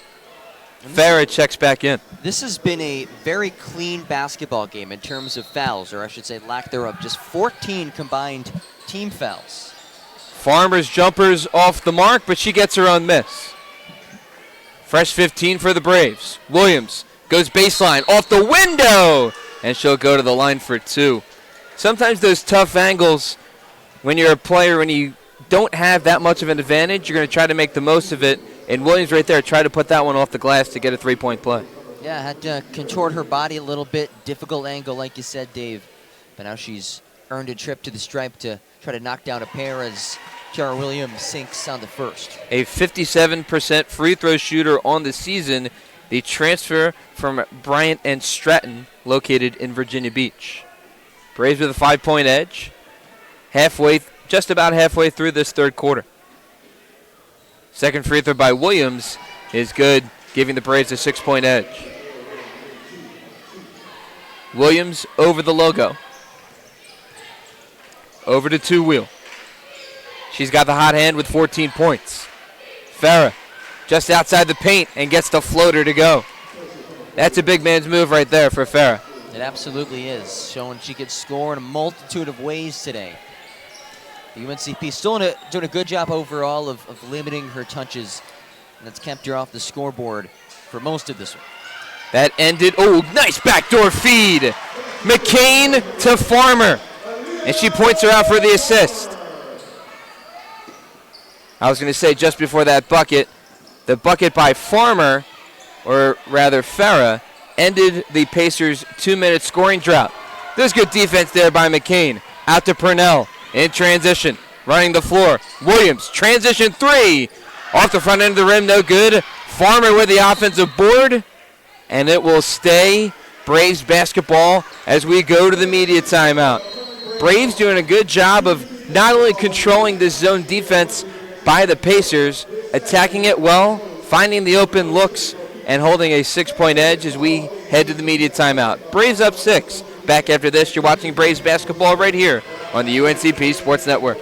Farah checks back in. This has been a very clean basketball game in terms of fouls, or I should say lack thereof. Just 14 combined team fouls. Farmer's jumper's off the mark, but she gets her own miss. Fresh 15 for the Braves. Williams goes baseline off the window, and she'll go to the line for 2. Sometimes those tough angles, when you're a player, when you don't have that much of an advantage, you're going to try to make the most of it. And Williams right there tried to put that one off the glass to get a 3-point play. Yeah, had to contort her body a little bit. Difficult angle, like you said, Dave. But now she's earned a trip to the stripe to try to knock down a pair as Tara Williams sinks on the first. A 57% free throw shooter on the season. The transfer from Bryant and Stratton, located in Virginia Beach. Braves with a 5-point edge. Just about halfway through this third quarter. Second free throw by Williams is good, giving the Braves a 6-point edge. Williams over the logo. Over to two-wheel. She's got the hot hand with 14 points. Farah just outside the paint and gets the floater to go. That's a big man's move right there for Farah. It absolutely is, showing she could score in a multitude of ways today. The UNCP still doing a good job overall of limiting her touches, and that's kept her off the scoreboard for most of this one. That ended, nice backdoor feed. McCain to Farmer, and she points her out for the assist. I was going to say just before that bucket, the bucket by Farmer, or rather Farah, ended the Pacers' 2-minute scoring drought. There's good defense there by McCain. Out to Purnell. In transition, running the floor. Williams, transition 3. Off the front end of the rim, no good. Farmer with the offensive board. And it will stay Braves basketball as we go to the media timeout. Braves doing a good job of not only controlling this zone defense by the Pacers, attacking it well, finding the open looks, and holding a 6-point edge as we head to the media timeout. Braves up 6. Back after this, you're watching Braves basketball right here on the UNCP Sports Network.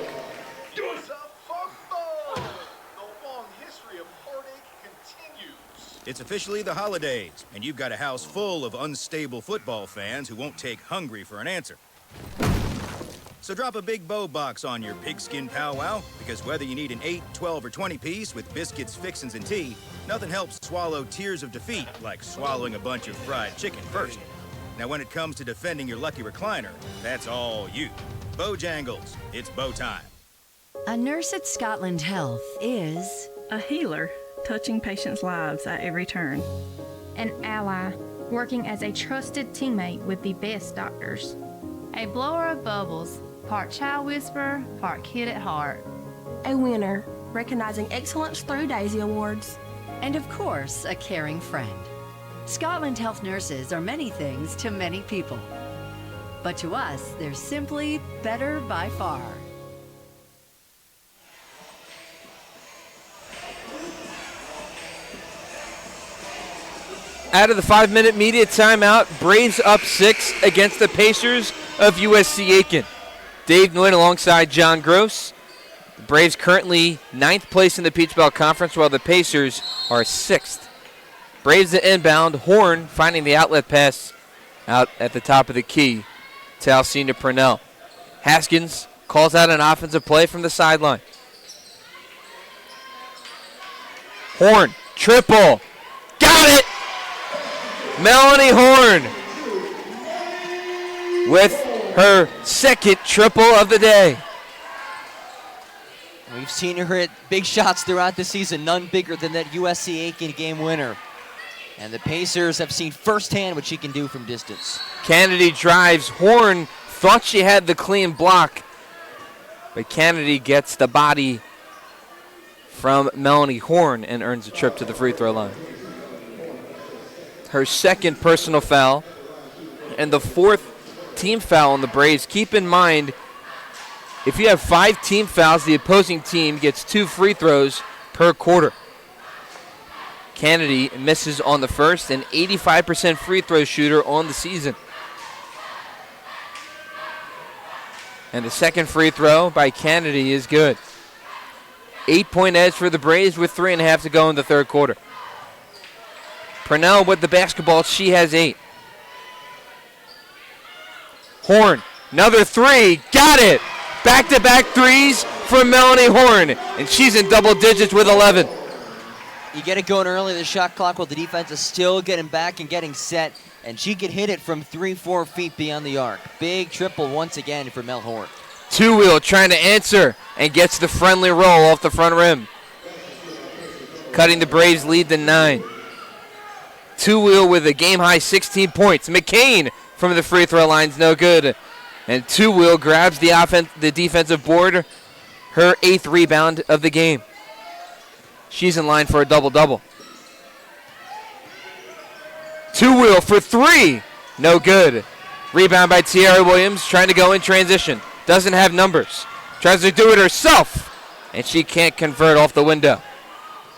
It's officially the holidays, and you've got a house full of unstable football fans who won't take hungry for an answer. So drop a big bow box on your pigskin powwow, because whether you need an 8, 12, or 20 piece with biscuits, fixins, and tea, nothing helps swallow tears of defeat like swallowing a bunch of fried chicken first. Now when it comes to defending your lucky recliner, that's all you. Bojangles, it's bow time. A nurse at Scotland Health is a healer, touching patients' lives at every turn. An ally, working as a trusted teammate with the best doctors. A blower of bubbles, part child whisperer, part kid at heart. A winner, recognizing excellence through Daisy Awards. And of course, a caring friend. Scotland Health nurses are many things to many people. But to us, they're simply better by far. Out of the 5-minute media timeout, Braves up 6 against the Pacers of USC Aiken. Dave Nguyen alongside John Gross. The Braves currently 9th place in the Peach Belt Conference, while the Pacers are 6th. Braves the inbound. Horn finding the outlet pass out at the top of the key to Alcina Purnell. Haskins calls out an offensive play from the sideline. Horn, triple. Got it! Melanie Horn with her second triple of the day. We've seen her hit big shots throughout the season, none bigger than that USC Aiken game winner. And the Pacers have seen firsthand what she can do from distance. Kennedy drives. Horn thought she had the clean block, but Kennedy gets the body from Melanie Horn and earns a trip to the free throw line. Her second personal foul and the 4th team foul on the Braves. Keep in mind, if you have 5 team fouls, the opposing team gets 2 free throws per quarter. Kennedy misses on the first, an 85% free throw shooter on the season. And the second free throw by Kennedy is good. 8-point edge for the Braves with 3.5 to go in the third quarter. Purnell with the basketball, she has 8. Horn, another 3, got it! Back-to-back threes from Melanie Horn, and she's in double digits with 11. You get it going early, the shot clock, while the defense is still getting back and getting set, and she can hit it from 3-4 feet beyond the arc. Big triple once again for Mel Horn. Two-wheel trying to answer and gets the friendly roll off the front rim, cutting the Braves' lead to 9. Two-wheel with a game-high 16 points. McCain from the free throw line's no good. And Two-wheel grabs the defensive board, her 8th rebound of the game. She's in line for a double-double. Two-wheel for 3. No good. Rebound by Tiara Williams, trying to go in transition. Doesn't have numbers. Tries to do it herself, and she can't convert off the window.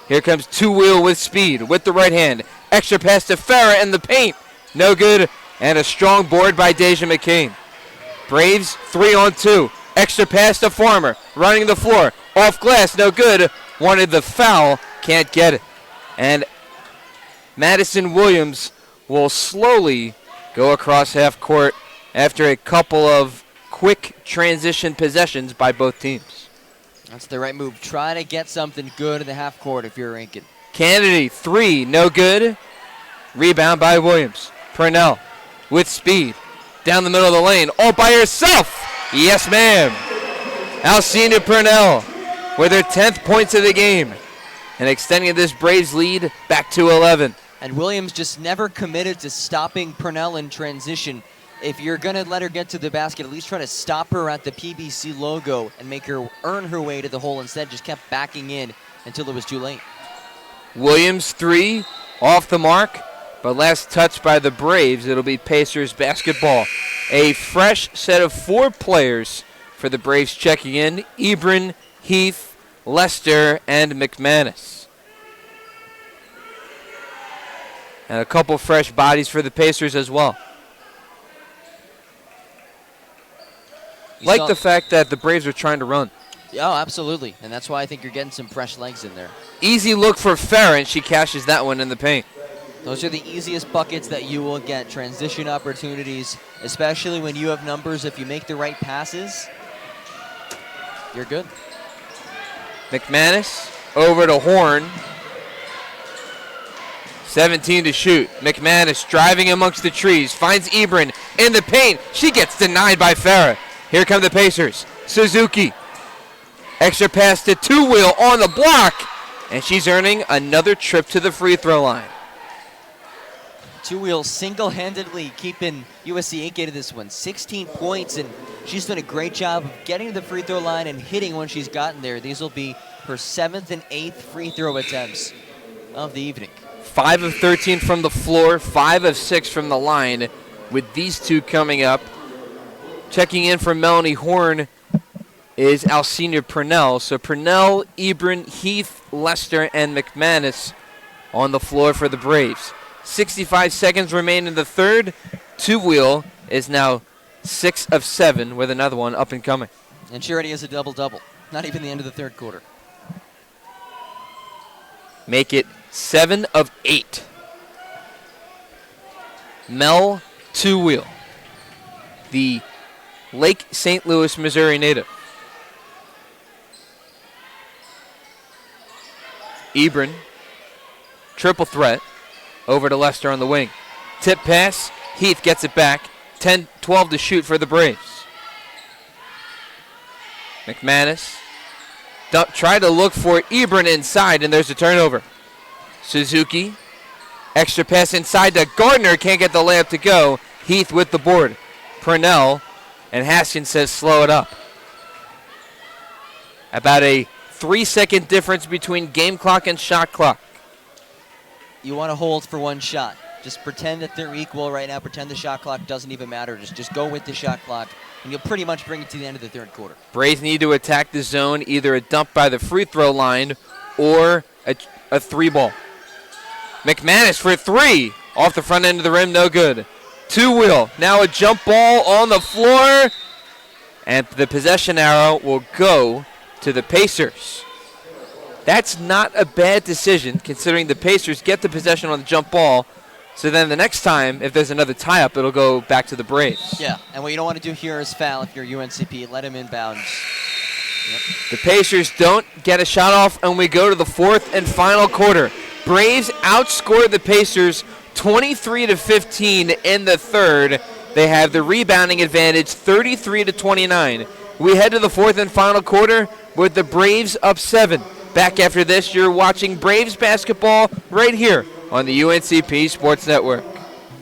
Here comes Two-wheel with speed, with the right hand. Extra pass to Farah in the paint. No good. And a strong board by Deja McCain. Braves 3-on-2. Extra pass to Farmer. Running the floor. Off glass. No good. Wanted the foul. Can't get it. And Madison Williams will slowly go across half court after a couple of quick transition possessions by both teams. That's the right move. Try to get something good in the half court if you're Aiken. Kennedy, 3, no good. Rebound by Williams. Purnell with speed. Down the middle of the lane, all by herself. Yes, ma'am. Alcina Purnell with her 10th points of the game and extending this Braves lead back to 11. And Williams just never committed to stopping Purnell in transition. If you're going to let her get to the basket, at least try to stop her at the PBC logo and make her earn her way to the hole. Instead, just kept backing in until it was too late. Williams 3, off the mark, but last touch by the Braves. It'll be Pacers basketball. A fresh set of 4 players for the Braves checking in: Ebron, Heath, Lester, and McManus. And a couple fresh bodies for the Pacers as well. Like the fact that the Braves are trying to run. Yeah, oh, absolutely. And that's why I think you're getting some fresh legs in there. Easy look for Farron. She cashes that one in the paint. Those are the easiest buckets that you will get. Transition opportunities, especially when you have numbers. If you make the right passes, you're good. McManus over to Horn. 17 to shoot. McManus driving amongst the trees. Finds Ebron in the paint. She gets denied by Farah. Here come the Pacers. Suzuki. Extra pass to Two-Wheel on the block. And she's earning another trip to the free throw line. Two-Wheel single-handedly keeping USC Aiken to this one. 16 points, and she's done a great job of getting to the free throw line and hitting when she's gotten there. These will be her 7th and 8th free throw attempts of the evening. 5 of 13 from the floor, 5 of 6 from the line, with these two coming up. Checking in for Melanie Horn is Alcina Purnell. So Purnell, Ebron, Heath, Lester, and McManus on the floor for the Braves. 65 seconds remain in the third. Two-Wheel is now 6 of 7 with another one up and coming. And she already has a double-double. Not even the end of the third quarter. Make it 7 of 8. Mel Two-Wheel, the Lake St. Louis, Missouri native. Ebron, triple threat, over to Lester on the wing. Tip pass, Heath gets it back. 10-12 to shoot for the Braves. McManus tried to look for Ebron inside, and there's a turnover. Suzuki, extra pass inside to Gardner, can't get the layup to go. Heath with the board. Purnell, and Haskins says slow it up. About a 3-second difference between game clock and shot clock. You want to hold for one shot. Just pretend that they're equal right now. Pretend the shot clock doesn't even matter. Just go with the shot clock, and you'll pretty much bring it to the end of the third quarter. Braves need to attack the zone, either a dump by the free throw line or a 3-ball. McManus for 3. Off the front end of the rim, no good. Two-Wheel, now a jump ball on the floor. And the possession arrow will go to the Pacers. That's not a bad decision, considering the Pacers get the possession on the jump ball. So then the next time, if there's another tie-up, it'll go back to the Braves. Yeah, and what you don't want to do here is foul if you're UNCP. Let him inbound. Yep. The Pacers don't get a shot off, and we go to the fourth and final quarter. Braves outscore the Pacers 23-15 in the third. They have the rebounding advantage 33-29. We head to the fourth and final quarter with the Braves up 7. Back after this, you're watching Braves basketball right here on the UNCP Sports Network.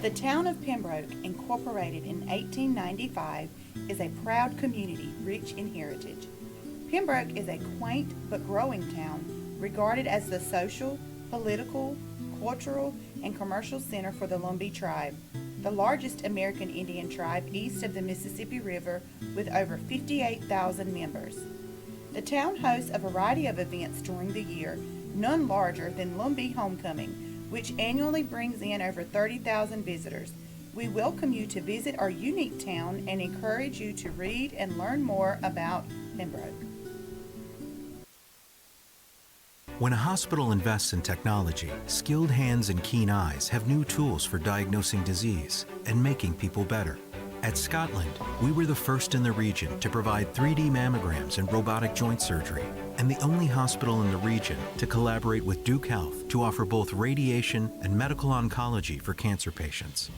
The town of Pembroke, incorporated in 1895, is a proud community rich in heritage. Pembroke is a quaint but growing town, regarded as the social, political, cultural, and commercial center for the Lumbee tribe, the largest American Indian tribe east of the Mississippi River with over 58,000 members. The town hosts a variety of events during the year, none larger than Lumbee Homecoming, which annually brings in over 30,000 visitors. We welcome you to visit our unique town and encourage you to read and learn more about Pembroke. When a hospital invests in technology, skilled hands and keen eyes have new tools for diagnosing disease and making people better. At Scotland, we were the first in the region to provide 3D mammograms and robotic joint surgery, and the only hospital in the region to collaborate with Duke Health to offer both radiation and medical oncology for cancer patients.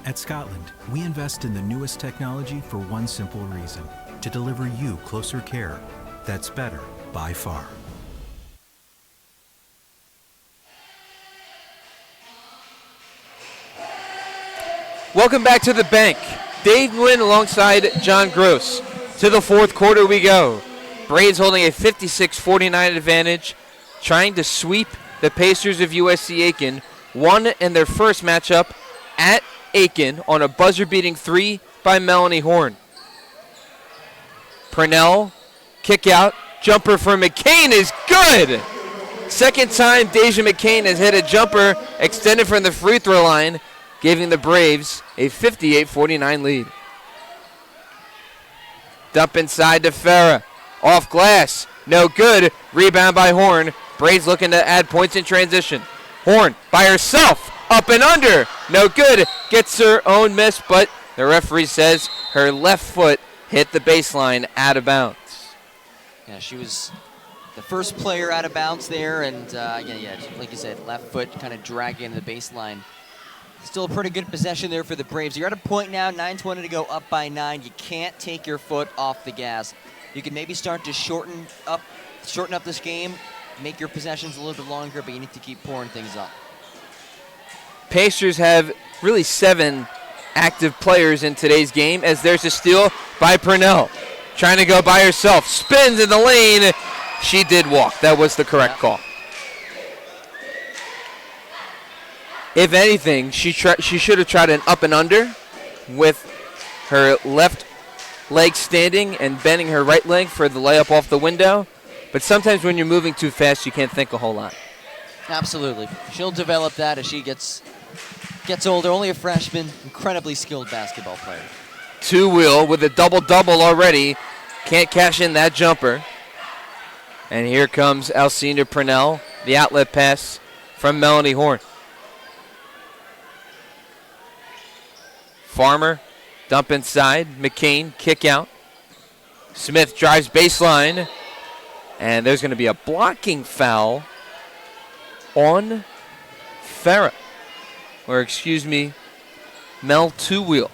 At Scotland, we invest in the newest technology for one simple reason: to deliver you closer care that's better by far. Welcome back to the bank. Dave Nguyen alongside John Gross. To the fourth quarter we go. Braves holding a 56-49 advantage, trying to sweep the Pacers of USC Aiken. Won in their first matchup at Aiken on a buzzer-beating 3 by Melanie Horn. Purnell, kick out, jumper for McCain is good! Second time Deja McCain has hit a jumper extended from the free throw line, giving the Braves a 58-49 lead. Dump inside to Farah. Off glass. No good. Rebound by Horn. Braves looking to add points in transition. Horn by herself. Up and under. No good. Gets her own miss, but the referee says her left foot hit the baseline out of bounds. Yeah, she was the first player out of bounds there, and yeah, like you said, left foot kind of dragging into the baseline. Still a pretty good possession there for the Braves. You're at a point now, 9:20 to go, up by 9. You can't take your foot off the gas. You can maybe start to shorten up this game, make your possessions a little bit longer, but you need to keep pouring things up. Pacers have really 7 active players in today's game, as there's a steal by Purnell. Trying to go by herself, spins in the lane. She did walk. That was the correct call. If anything, she should have tried an up and under with her left leg standing and bending her right leg for the layup off the window. But sometimes when you're moving too fast, you can't think a whole lot. Absolutely. She'll develop that as she gets older. Only a freshman, incredibly skilled basketball player. Two-wheel with a double-double already. Can't cash in that jumper. And here comes Alcina Purnell, the outlet pass from Melanie Horn. Farmer, dump inside. McCain, kick out. Smith drives baseline. And there's going to be a blocking foul on Farah. Or, excuse me, Mel Two-Wheel.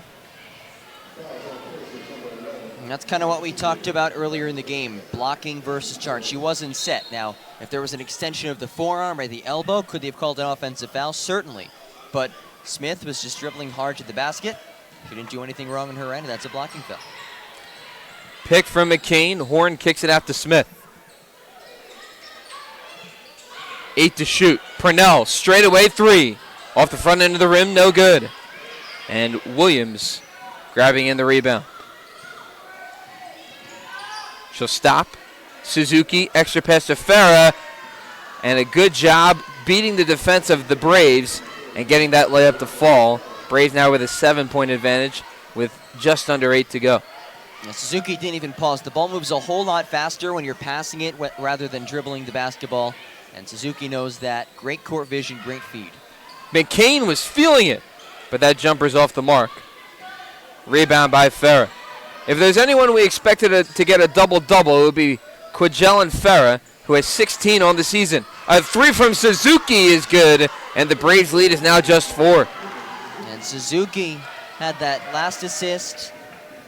And that's kind of what we talked about earlier in the game, blocking versus charge. She wasn't set. Now, if there was an extension of the forearm or the elbow, could they have called an offensive foul? Certainly. But Smith was just dribbling hard to the basket. She didn't do anything wrong on her end, and that's a blocking foul. Pick from McCain. Horn kicks it out to Smith. 8 to shoot. Purnell, straight away 3. Off the front end of the rim, no good. And Williams grabbing in the rebound. She'll stop. Suzuki, extra pass to Farah. And a good job beating the defense of the Braves and getting that layup to fall. Braves now with a 7-point advantage with just under 8 to go. Yeah, Suzuki didn't even pause. The ball moves a whole lot faster when you're passing it rather than dribbling the basketball. And Suzuki knows that. Great court vision, great feed. McCain was feeling it, but that jumper's off the mark. Rebound by Farah. If there's anyone we expected to get a double-double, it would be Quigel and Farah, who has 16 on the season. A 3 from Suzuki is good, and the Braves' lead is now just 4. And Suzuki had that last assist.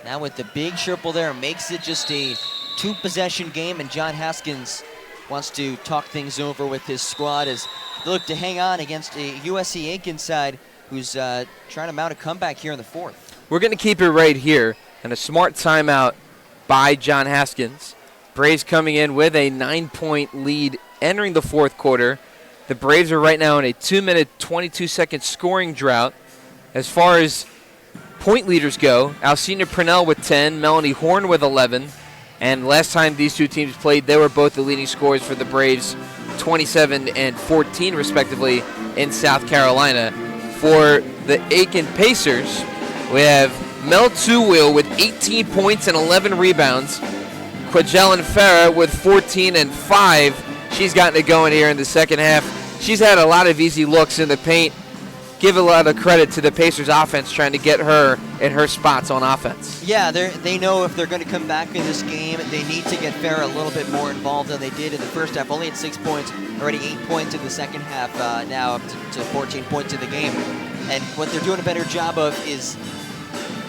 Now with the big triple there, makes it just a 2-possession game, and John Haskins wants to talk things over with his squad as they look to hang on against a USC Aiken side who's trying to mount a comeback here in the 4th. We're going to keep it right here, and a smart timeout by John Haskins. Braves coming in with a 9-point lead entering the 4th quarter. The Braves are right now in a 2-minute, 22-second scoring drought. As far as point leaders go, Alcina Purnell with 10, Melanie Horn with 11. And last time these two teams played, they were both the leading scorers for the Braves, 27 and 14 respectively in South Carolina. For the Aiken Pacers, we have Mel Two-Wheel with 18 points and 11 rebounds. Quigel and Farah with 14 and 5. She's gotten it going here in the second half. She's had a lot of easy looks in the paint. Give a lot of credit to the Pacers offense trying to get her in her spots on offense. Yeah, they know if they're going to come back in this game, they need to get Farah a little bit more involved than they did in the first half. Only at 6 points, already 8 points in the second half, now up to 14 points in the game. And what they're doing a better job of is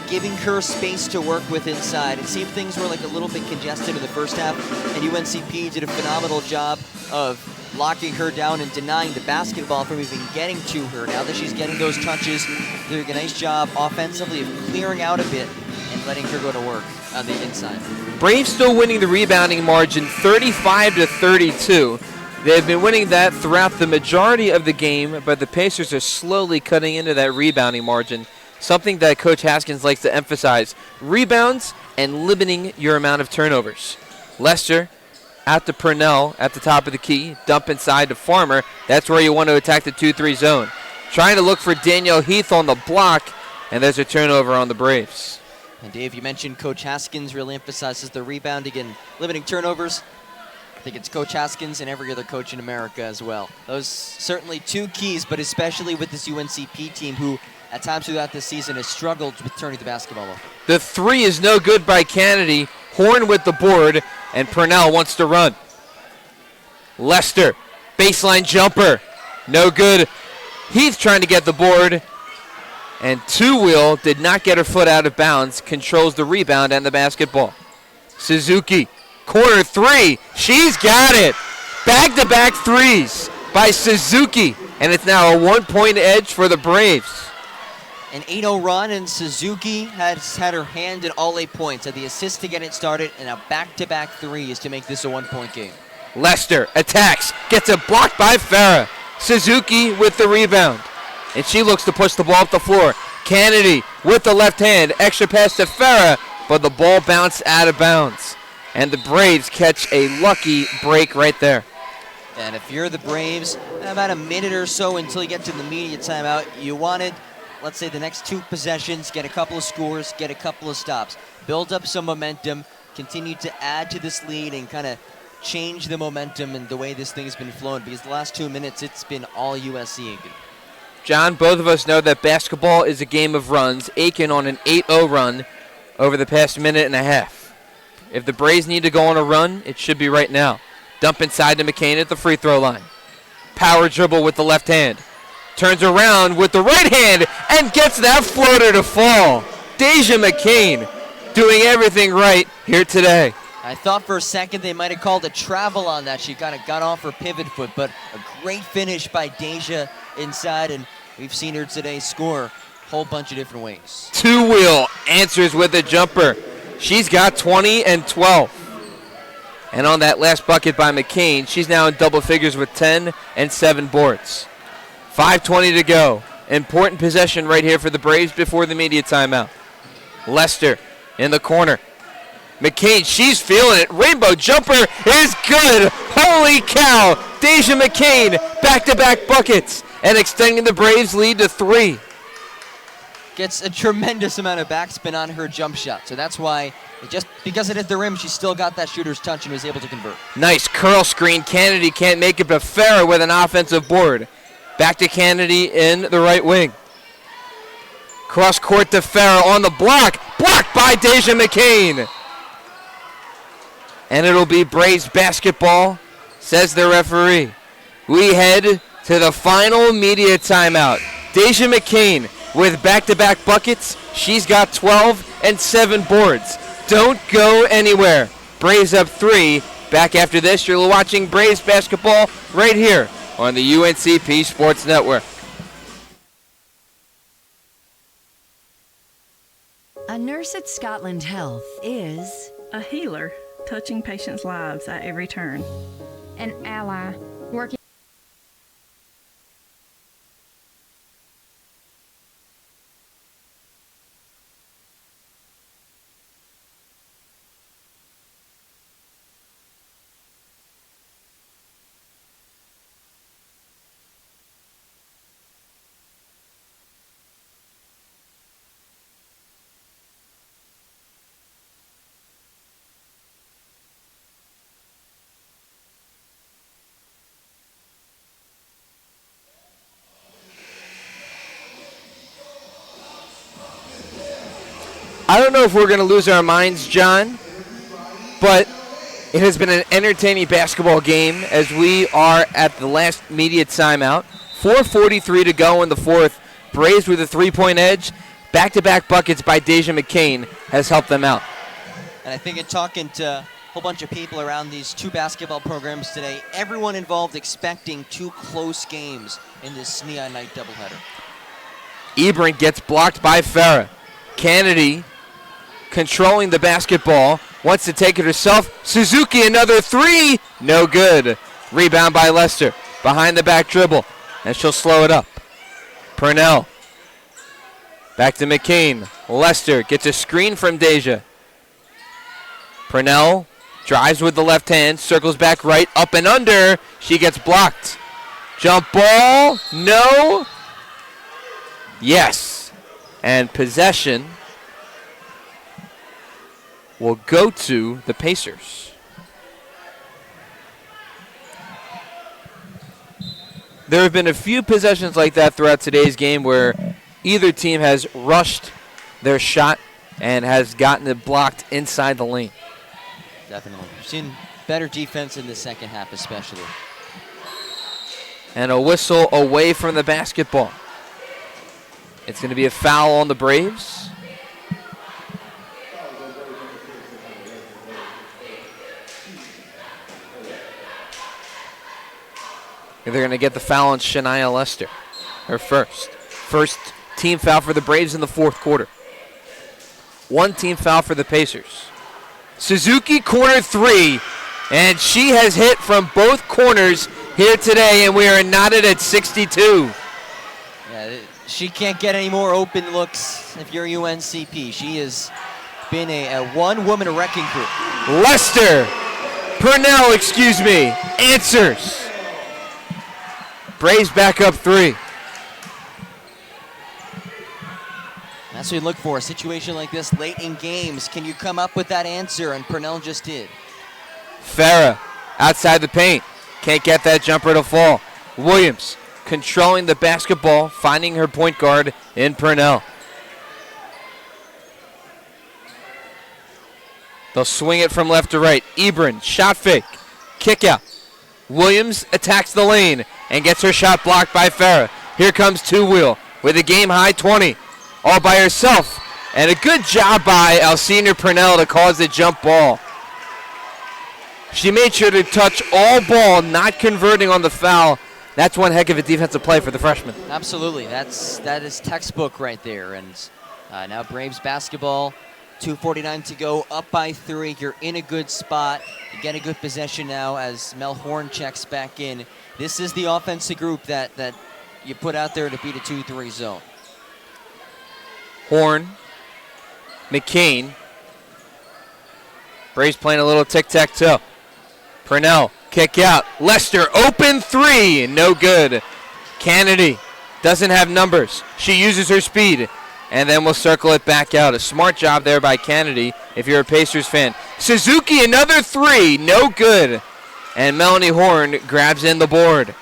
giving her space to work with inside. It seemed things were like a little bit congested in the first half, and UNCP did a phenomenal job of locking her down and denying the basketball from even getting to her. Now that she's getting those touches, they're doing a nice job offensively of clearing out a bit and letting her go to work on the inside. Braves still winning the rebounding margin 35-32. They've been winning that throughout the majority of the game, but the Pacers are slowly cutting into that rebounding margin. something that Coach Haskins likes to emphasize, rebounds and limiting your amount of turnovers. Lester out to Purnell at the top of the key, dump inside to Farmer. That's where you want to attack the 2-3 zone. Trying to look for Danielle Heath on the block, and there's a turnover on the Braves. And Dave, you mentioned Coach Haskins really emphasizes the rebounding and limiting turnovers. I think it's Coach Haskins and every other coach in America as well. Those certainly two keys, but especially with this UNCP team who at times throughout this season has struggled with turning the basketball over. The three is no good by Kennedy. Horn with the board, and Purnell wants to run. Lester, baseline jumper, no good. Heath trying to get the board, and Two-Wheel did not get her foot out of bounds, controls the rebound and the basketball. Suzuki, corner three, she's got it. Back-to-back threes by Suzuki, and it's now a 1-point edge for the Braves. An 8-0 run, and Suzuki has had her hand in all 8 points. Had the assist to get it started, and a back-to-back threes to make this a 1-point game. Lester attacks, gets it blocked by Farah. Suzuki with the rebound, and she looks to push the ball up the floor. Kennedy with the left hand, extra pass to Farah, but the ball bounced out of bounds. And the Braves catch a lucky break right there. And if you're the Braves, about a minute or so until you get to the media timeout, you wanted, let's say, the next 2 possessions, get a couple of scores, get a couple of stops, build up some momentum, continue to add to this lead, and kind of change the momentum and the way this thing has been flowing, because the last 2 minutes, it's been all USC Aiken. John, both of us know that basketball is a game of runs. Aiken on an 8-0 run over the past minute and a half. If the Braves need to go on a run, it should be right now. Dump inside to McCain at the free throw line. Power dribble with the left hand. Turns around with the right hand and gets that floater to fall. Deja McCain doing everything right here today. I thought for a second they might have called a travel on that. She kind of got off her pivot foot, but a great finish by Deja inside, and we've seen her today score a whole bunch of different ways. Two-Wheel answers with a jumper. She's got 20 and 12. And on that last bucket by McCain, she's now in double figures with 10 and 7 boards. 5:20 to go. Important possession right here for the Braves before the media timeout. Lester in the corner. McCain, she's feeling it. Rainbow jumper is good. Holy cow. Deja McCain, back-to-back buckets, and extending the Braves' lead to 3. Gets a tremendous amount of backspin on her jump shot. So that's why, just because it hit the rim, she still got that shooter's touch and was able to convert. Nice curl screen. Kennedy can't make it, but Farah with an offensive board. Back to Kennedy in the right wing. Cross court to Farah on the block. Blocked by Deja McCain. And it'll be Braves basketball, says the referee. We head to the final media timeout. Deja McCain with back-to-back buckets. She's got 12 and 7 boards. Don't go anywhere. Braves up 3. Back after this, you're watching Braves basketball right here on the UNCP Sports Network. A nurse at Scotland Health is a healer, touching patients' lives at every turn. An ally, working I don't know if we're going to lose our minds, John, but it has been an entertaining basketball game as we are at the last media timeout. 4:43 to go in the fourth. Braves with a 3-point edge. Back-to-back buckets by Deja McCain has helped them out. And I think in talking to a whole bunch of people around these 2 basketball programs today, everyone involved expecting 2 close games in this SNEA night doubleheader. Ebron gets blocked by Farah. Kennedy controlling the basketball, wants to take it herself. Suzuki, another 3, no good. Rebound by Lester, behind the back dribble, and she'll slow it up. Purnell Back to McCain. Lester gets a screen from Deja. Purnell drives with the left hand, circles back right, up and under. She gets blocked. Jump ball, no. Yes. And possession will go to the Pacers. There have been a few possessions like that throughout today's game where either team has rushed their shot and has gotten it blocked inside the lane. Definitely. We've seen better defense in the second half especially. And a whistle away from the basketball. It's going to be a foul on the Braves. They're going to get the foul on Shania Lester, her first. First team foul for the Braves in the fourth quarter. One team foul for the Pacers. Suzuki corner three, and she has hit from both corners here today, and we are knotted at 62. Yeah, she can't get any more open looks if you're UNCP. She has been a one-woman wrecking crew. Lester, Purnell, excuse me, answers. Braves back up three. That's what you look for, a situation like this late in games. Can you come up with that answer? And Purnell just did. Farah outside the paint. Can't get that jumper to fall. Williams controlling the basketball, finding her point guard in Purnell. They'll swing it from left to right. Ebron, shot fake, kick out. Williams attacks the lane and gets her shot blocked by Farah. Here comes Two Wheel with a game-high 20, all by herself. And a good job by Alcina Purnell to cause the jump ball. She made sure to touch all ball, not converting on the foul. That's one heck of a defensive play for the freshman. Absolutely, that is textbook right there. And now Braves basketball, 2:49 to go, up by 3. You're in a good spot. You get a good possession now as Mel Horn checks back in. This is the offensive group that you put out there to beat a 2-3 zone. Horn, McCain. Braves playing a little tic-tac-toe. Purnell, kick out. Lester, open three, no good. Kennedy doesn't have numbers. She uses her speed, and then we'll circle it back out. A smart job there by Kennedy if you're a Pacers fan. Suzuki, another three, no good. And Melanie Horn grabs in the board.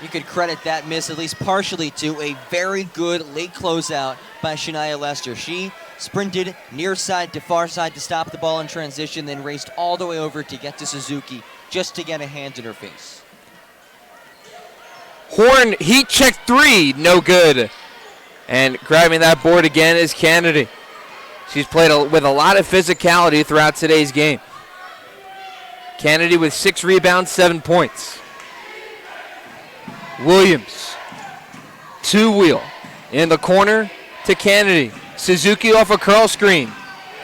You could credit that miss at least partially to a very good late closeout by Shania Lester. She sprinted near side to far side to stop the ball in transition, then raced all the way over to get to Suzuki just to get a hand in her face. Horn, heat check three, no good. And grabbing that board again is Kennedy. She's played with a lot of physicality throughout today's game. Kennedy with 6 rebounds, 7 points. Williams, Two Wheel in the corner to Kennedy. Suzuki off a curl screen.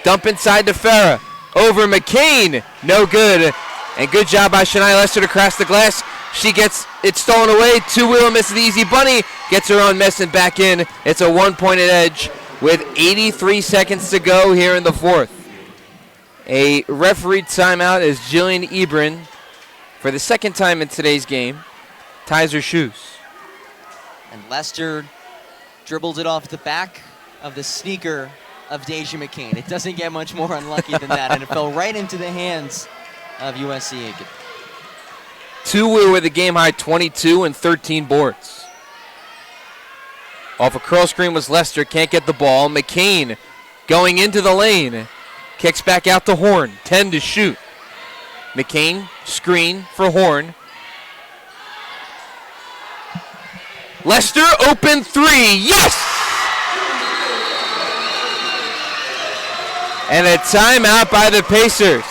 Dump inside to Farah. Over McCain, no good. And good job by Shania Lester to crash the glass. She gets it stolen away. Two Wheel misses the easy bunny. Gets her own miss and back in. It's a 1-pointed edge with 83 seconds to go here in the fourth. A referee timeout as Jillian Ebron, for the second time in today's game, ties her shoes. And Lester dribbled it off the back of the sneaker of Deja McCain. It doesn't get much more unlucky than that, and it fell right into the hands of USC Aiken. Two Wheel with a game-high 22 and 13 boards. Off a curl screen was Lester, can't get the ball. McCain going into the lane. Kicks back out to Horn, 10 to shoot. McCain, screen for Horn. Lester, open three, yes! And a timeout by the Pacers.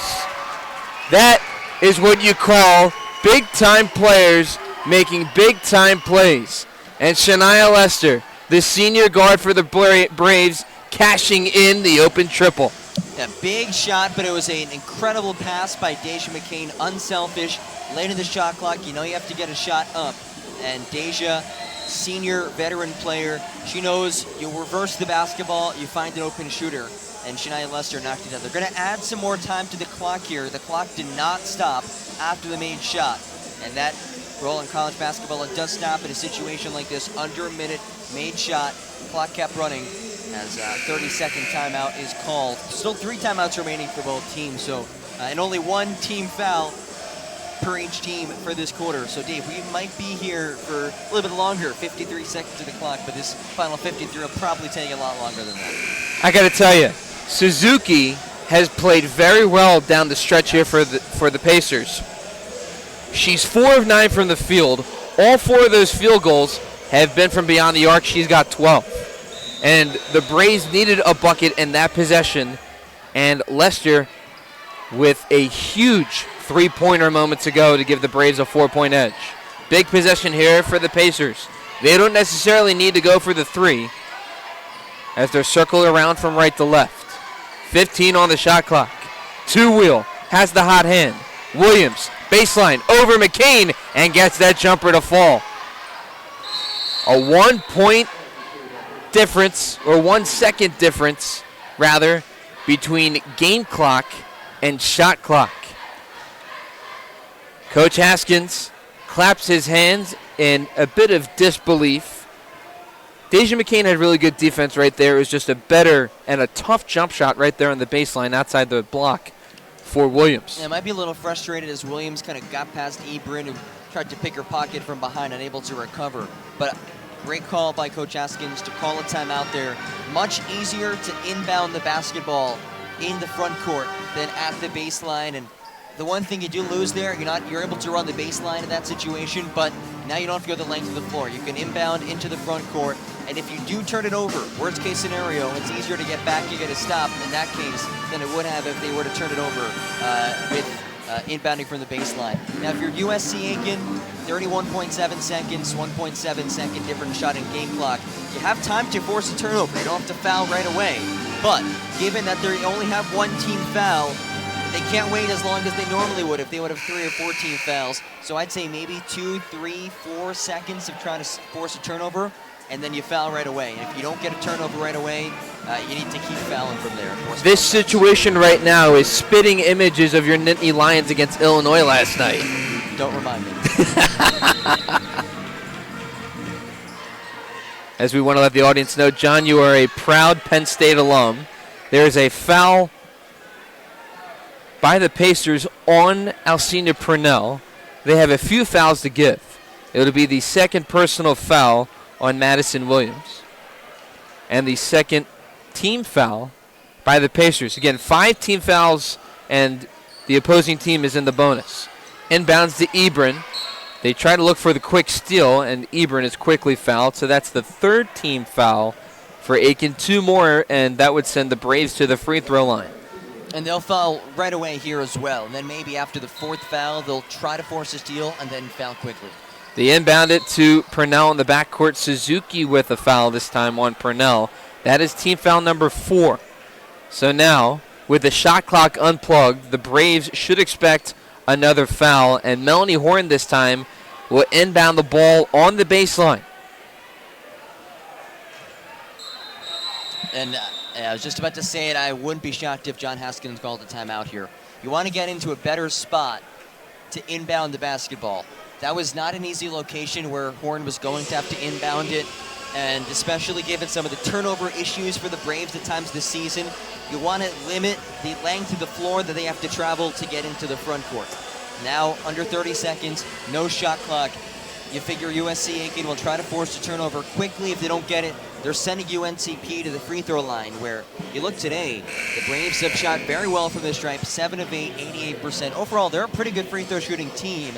That is what you call big-time players making big-time plays. And Shania Lester, the senior guard for the Braves, cashing in the open triple. A big shot, but it was an incredible pass by Deja McCain, unselfish, late in the shot clock. You know you have to get a shot up, and Deja senior veteran player. She knows you reverse the basketball, you find an open shooter, and Shania Lester knocked it down. They're going to add some more time to the clock here. The clock did not stop after the made shot, and that role in college basketball, it does stop in a situation like this. Under a minute, made shot, clock kept running as a 30-second timeout is called. Still 3 timeouts remaining for both teams, so and only 1 team foul per each team for this quarter. So Dave, we might be here for a little bit longer, 53 seconds to the clock, but this final 53 will probably take a lot longer than that. I got to tell you, Suzuki has played very well down the stretch here for the Pacers. She's 4 of 9 from the field. All 4 of those field goals have been from beyond the arc. She's got 12. And the Braves needed a bucket in that possession, and Lester with a huge three-pointer moments ago to give the Braves a 4-point edge. Big possession here for the Pacers. They don't necessarily need to go for the 3 as they're circled around from right to left. 15 on the shot clock. Two-wheel has the hot hand. Williams, baseline, over McCain, and gets that jumper to fall. A 1-point difference, or 1 second difference, rather, between game clock and shot clock. Coach Haskins claps his hands in a bit of disbelief. Deja McCain had really good defense right there. It was just a better and a tough jump shot right there on the baseline outside the block for Williams. Yeah, might be a little frustrated as Williams kind of got past Ebrin, who tried to pick her pocket from behind, unable to recover. But great call by Coach Haskins to call a timeout there. Much easier to inbound the basketball in the front court than at the baseline. And the one thing you do lose there, you're able to run the baseline in that situation, but now you don't have to go the length of the floor. You can inbound into the front court, and if you do turn it over, worst case scenario, it's easier to get back, you get a stop in that case than it would have if they were to turn it over with inbounding from the baseline. Now, if you're USC Aiken, 31.7 seconds, 1.7 second different shot in game clock. You have time to force a turnover. You don't have to foul right away. But given that they only have 1 team foul, they can't wait as long as they normally would if they would have 3 or 4 team fouls. So I'd say maybe 2, 3, 4 seconds of trying to force a turnover, and then you foul right away. And if you don't get a turnover right away, you need to keep fouling from there. This situation right now is spitting images of your Nittany Lions against Illinois last night. Don't remind me. As we want to let the audience know, John, you are a proud Penn State alum. There is a foul by the Pacers on Alcina Purnell. They have a few fouls to give. It will be the second personal foul on Madison Williams, and the second team foul by the Pacers. Again, 5 team fouls, and the opposing team is in the bonus. Inbounds to Ebrin. They try to look for the quick steal, and Ebrin is quickly fouled, so that's the 3rd team foul for Aiken. 2 more, and that would send the Braves to the free throw line. And they'll foul right away here as well. And then maybe after the 4th foul, they'll try to force a steal and then foul quickly. They inbound it to Purnell in the backcourt. Suzuki with a foul this time on Purnell. That is team foul number 4. So now, with the shot clock unplugged, the Braves should expect another foul. And Melanie Horn this time will inbound the ball on the baseline. And I was just about to say it. I wouldn't be shocked if John Haskins called a timeout here. You want to get into a better spot to inbound the basketball. That was not an easy location where Horn was going to have to inbound it, and especially given some of the turnover issues for the Braves at times this season, you want to limit the length of the floor that they have to travel to get into the front court. Now, under 30 seconds, no shot clock. You figure USC Aiken will try to force a turnover quickly. If they don't get it, they're sending UNCP to the free throw line, where you look today, the Braves have shot very well from the stripe, 7 of 8, 88%. Overall, they're a pretty good free throw shooting team,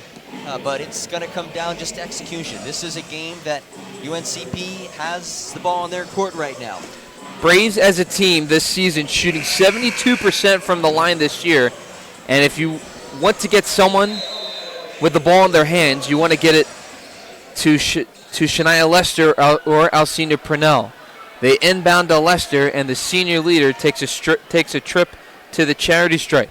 but it's going to come down just to execution. This is a game that UNCP has the ball on their court right now. Braves as a team this season shooting 72% from the line this year, and if you want to get someone with the ball in their hands, you want to get it to Shania Lester or Alcina Purnell. They inbound to Lester, and the senior leader takes a trip to the charity stripe.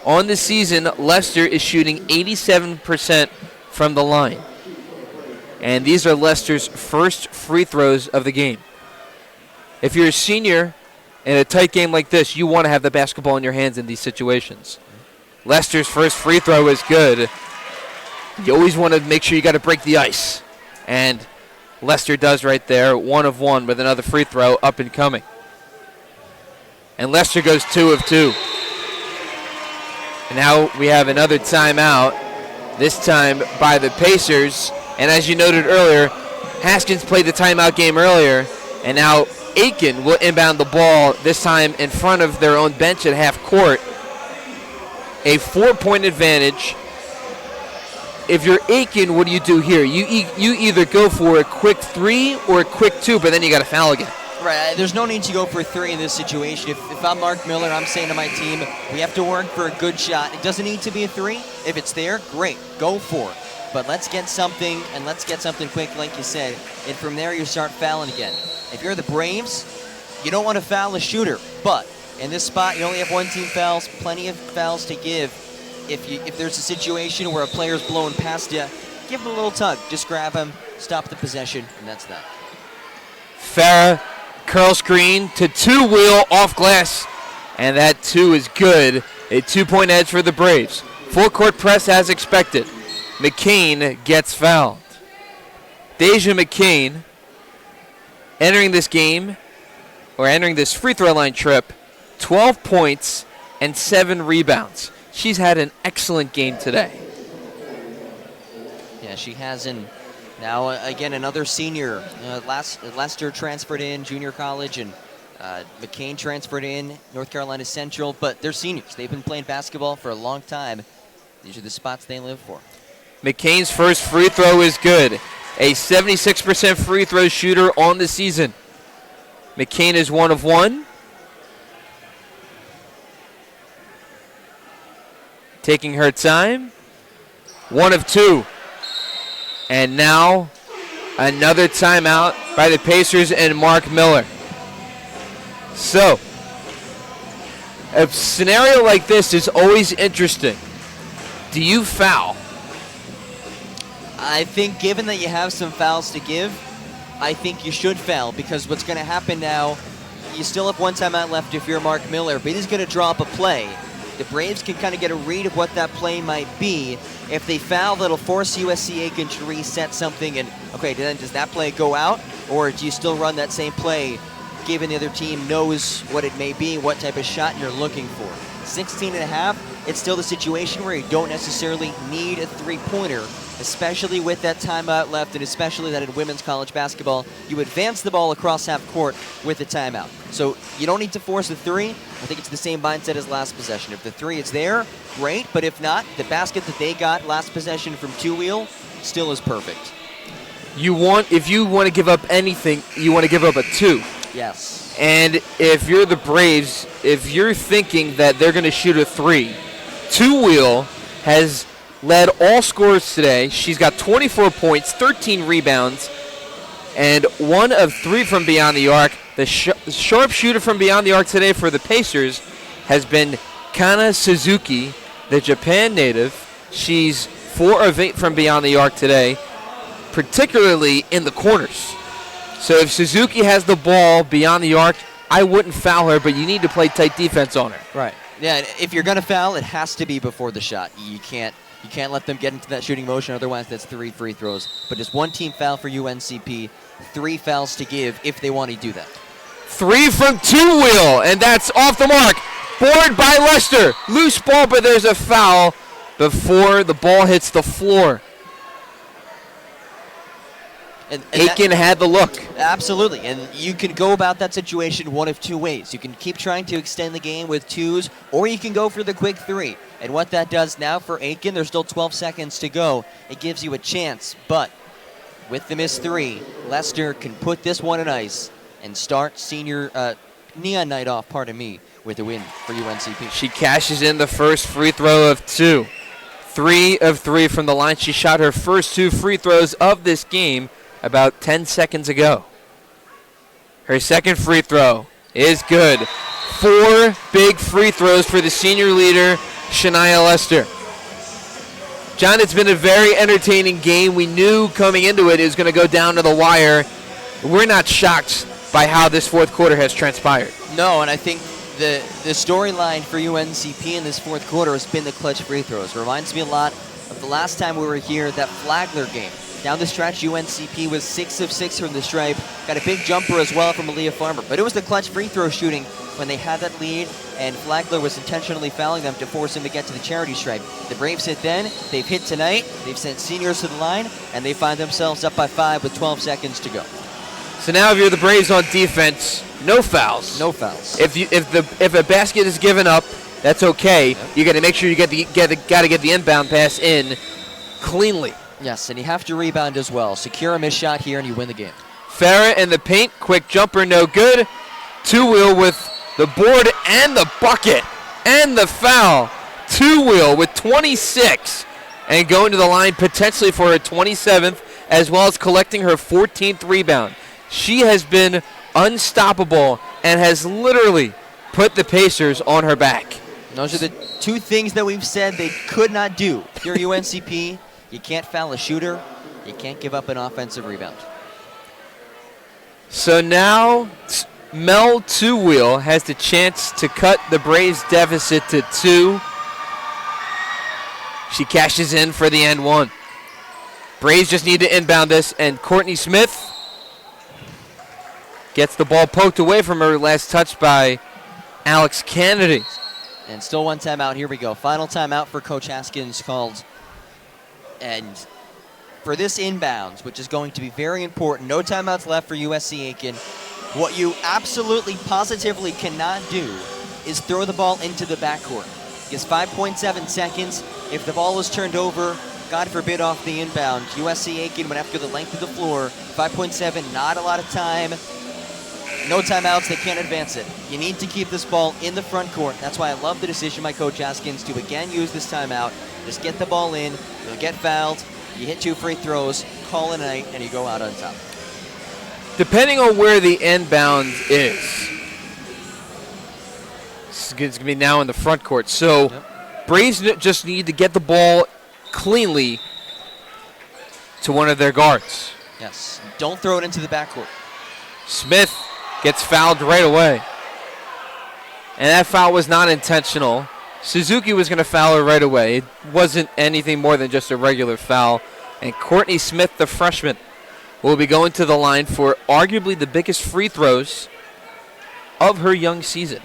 On the season, Lester is shooting 87% from the line. And these are Lester's first free throws of the game. If you're a senior in a tight game like this, you want to have the basketball in your hands in these situations. Lester's first free throw is good. You always want to make sure you got to break the ice. And Lester does right there, 1 of 1 with another free throw up and coming. And Lester goes 2 of 2. And now we have another timeout, this time by the Pacers. And as you noted earlier, Haskins played the timeout game earlier, and now Aiken will inbound the ball, this time in front of their own bench at half court. A 4-point advantage. If you're Aiken, what do you do here? You either go for a quick 3 or a quick 2, but then you got to foul again. Right, there's no need to go for 3 in this situation. If I'm Mark Miller, I'm saying to my team, we have to work for a good shot. It doesn't need to be a 3. If it's there, great, go for it. But let's get something, and let's get something quick, like you said. And from there, you start fouling again. If you're the Braves, you don't want to foul a shooter. But in this spot, you only have 1 team fouls, plenty of fouls to give. If there's a situation where a player's blowing past you, give him a little tug. Just grab him, stop the possession, and that's that. Farah, curl screen to 2-wheel off glass, and that 2 is good. A 2-point edge for the Braves. Full court press as expected. McCain gets fouled. Deja McCain entering this game, or entering this free throw line trip, 12 points and 7 rebounds. She's had an excellent game today. Yeah, she has. And now, again, another senior. Lester transferred in junior college, and McCain transferred in North Carolina Central, but they're seniors. They've been playing basketball for a long time. These are the spots they live for. McCain's first free throw is good. A 76% free throw shooter on the season. McCain is 1 of 1. Taking her time. 1 of 2. And now another timeout by the Pacers and Mark Miller. So, a scenario like this is always interesting. Do you foul? I think given that you have some fouls to give, I think you should foul, because what's going to happen now, you still have 1 timeout left if you're Mark Miller, but he's going to draw up a play. The Braves can kind of get a read of what that play might be. If they foul, that'll force USC Aiken to reset something, and okay, then does that play go out, or do you still run that same play given the other team knows what it may be, what type of shot you're looking for? 16.5, it's still the situation where you don't necessarily need a 3-pointer, especially with that timeout left, and especially that in women's college basketball, you advance the ball across half court with a timeout. So you don't need to force a 3. I think it's the same mindset as last possession. If the 3 is there, great, but if not, the basket that they got last possession from 2-wheel still is perfect. If you want to give up anything, you want to give up a 2. Yes. And if you're the Braves, if you're thinking that they're going to shoot a 3, 2-wheel has led all scorers today. She's got 24 points, 13 rebounds, and 1 of 3 from beyond the arc. The sharp shooter from beyond the arc today for the Pacers has been Kana Suzuki, the Japan native. She's 4 of 8 from beyond the arc today, particularly in the corners. So if Suzuki has the ball beyond the arc, I wouldn't foul her, but you need to play tight defense on her. Right. Yeah, if you're going to foul, it has to be before the shot. You can't let them get into that shooting motion, otherwise that's 3 free throws. But just 1 team foul for UNCP, 3 fouls to give if they want to do that. 3 from 2-wheel, and that's off the mark. Board by Lester. Loose ball, but there's a foul before the ball hits the floor. And Aiken had the look. Absolutely, and you can go about that situation one of 2 ways. You can keep trying to extend the game with 2s, or you can go for the quick 3. And what that does now for Aiken, there's still 12 seconds to go. It gives you a chance, but with the missed 3, Lester can put this one on ice and start senior Neon Night off, with a win for UNCP. She cashes in the first free throw of 2. 3 of 3 from the line. She shot her first 2 free throws of this game about 10 seconds ago. Her second free throw is good. 4 big free throws for the senior leader, Shania Lester. John, it's been a very entertaining game. We knew coming into it was going to go down to the wire. We're not shocked by how this fourth quarter has transpired. No, and I think the storyline for UNCP in this fourth quarter has been the clutch free throws. It reminds me a lot of the last time we were here, that Flagler game. Down the stretch, UNCP was 6 of 6 from the stripe. Got a big jumper as well from Aaliyah Farmer. But it was the clutch free throw shooting when they had that lead, and Flagler was intentionally fouling them to force him to get to the charity stripe. The Braves hit then, they've hit tonight, they've sent seniors to the line, and they find themselves up by 5 with 12 seconds to go. So now if you're the Braves on defense, no fouls. No fouls. If a basket is given up, that's okay. Yep. You got to make sure you get the inbound pass in cleanly. Yes, and you have to rebound as well. Secure a missed shot here, and you win the game. Farrah in the paint, quick jumper, no good. Two-wheel with the board and the bucket and the foul. Two-wheel with 26 and going to the line potentially for her 27th, as well as collecting her 14th rebound. She has been unstoppable and has literally put the Pacers on her back. Those are the two things that we've said they could not do. If you're UNCP, you can't foul a shooter, you can't give up an offensive rebound. So now Mel Two-Wheel has the chance to cut the Braves deficit to 2. She cashes in for the end one. Braves just need to inbound this, and Courtney Smith gets the ball poked away from her, last touched by Alex Kennedy. And still one timeout. Here we go. Final timeout for Coach Haskins called. And for this inbounds, which is going to be very important, no timeouts left for USC Aiken. What you absolutely positively cannot do is throw the ball into the backcourt. It's 5.7 seconds. If the ball is turned over, God forbid off the inbound, USC Aiken would have to go the length of the floor. 5.7, not a lot of time. No timeouts, they can't advance it. You need to keep this ball in the front court. That's why I love the decision by Coach Haskins to again use this timeout. Just get the ball in, you'll get fouled, you hit 2 free throws, call it a night, and you go out on top. Depending on where the inbound is, it's going to be now in the front court. So Braves just need to get the ball cleanly to one of their guards. Yes, don't throw it into the backcourt. Smith gets fouled right away. And that foul was not intentional. Suzuki was going to foul her right away. It wasn't anything more than just a regular foul. And Courtney Smith, the freshman, will be going to the line for arguably the biggest free throws of her young season.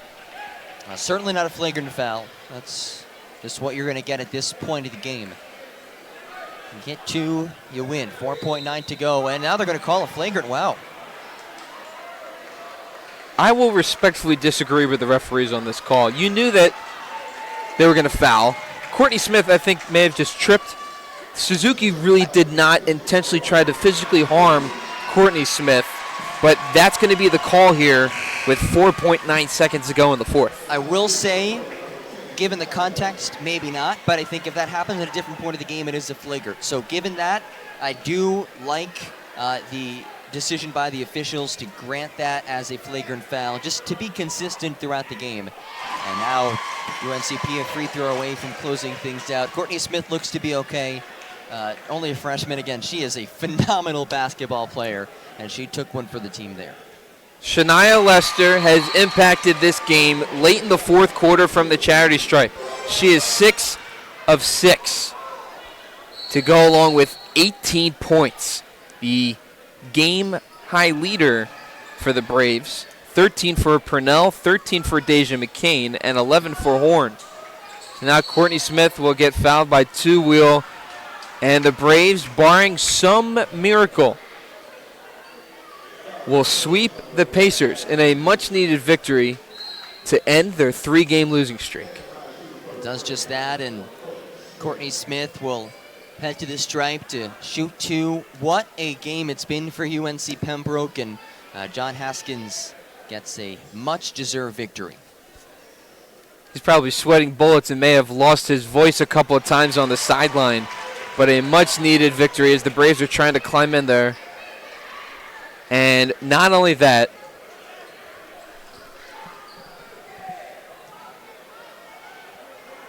Certainly not a flagrant foul. That's just what you're going to get at this point of the game. You get 2, you win. 4.9 to go, and now they're going to call a flagrant. Wow. I will respectfully disagree with the referees on this call. You knew that they were going to foul. Courtney Smith, I think, may have just tripped. Suzuki really did not intentionally try to physically harm Courtney Smith, but that's going to be the call here with 4.9 seconds to go in the fourth. I will say, given the context, maybe not, but I think if that happens at a different point of the game, it is a flagrant. So given that, I do like the decision by the officials to grant that as a flagrant foul, just to be consistent throughout the game. And now UNCP a free throw away from closing things out. Courtney Smith looks to be okay. Only a freshman. Again, she is a phenomenal basketball player, and she took one for the team there. Shania Lester has impacted this game late in the fourth quarter from the charity stripe. She is 6 of 6 to go along with 18 points. The game high leader for the Braves. 13 for Purnell, 13 for Deja McCain, and 11 for Horn. So now Courtney Smith will get fouled by Two-Wheel, and the Braves, barring some miracle, will sweep the Pacers in a much-needed victory to end their 3-game losing streak. It does just that, and Courtney Smith will head to the stripe to shoot 2. What a game it's been for UNC Pembroke, and John Haskins gets a much-deserved victory. He's probably sweating bullets and may have lost his voice a couple of times on the sideline, but a much-needed victory as the Braves are trying to climb in there. And not only that,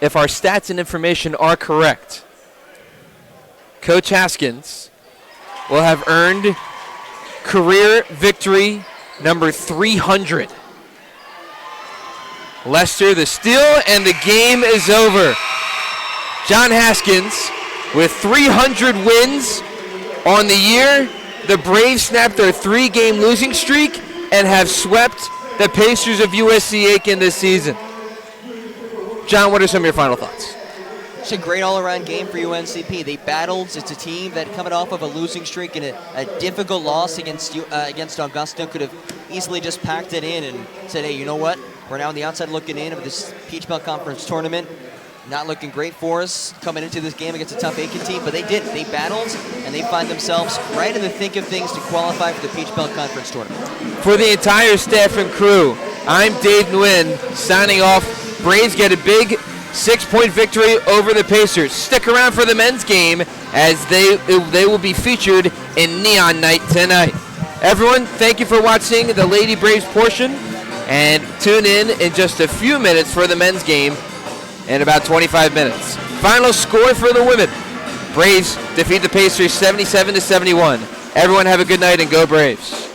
if our stats and information are correct, Coach Haskins will have earned career victory number 300. Lester the steal, and the game is over. John Haskins with 300 wins on the year. The Braves snapped their 3-game losing streak and have swept the Pacers of USC Aiken this season. John, what are some of your final thoughts? It's a great all-around game for UNCP. They battled. It's a team that, coming off of a losing streak and a difficult loss against Augusta, could have easily just packed it in and said, hey, you know what? We're now on the outside looking in of this Peach Belt Conference tournament. Not looking great for us coming into this game against a tough Aiken team, but they did. They battled, and they find themselves right in the thick of things to qualify for the Peach Belt Conference tournament. For the entire staff and crew, I'm Dave Nguyen signing off. Braves get a big 6-point victory over the Pacers. Stick around for the men's game as they will be featured in Neon Night tonight. Everyone, thank you for watching the Lady Braves portion, and tune in just a few minutes for the men's game in about 25 minutes. Final score for the women. Braves defeat the Pacers 77-71. Everyone have a good night and go Braves.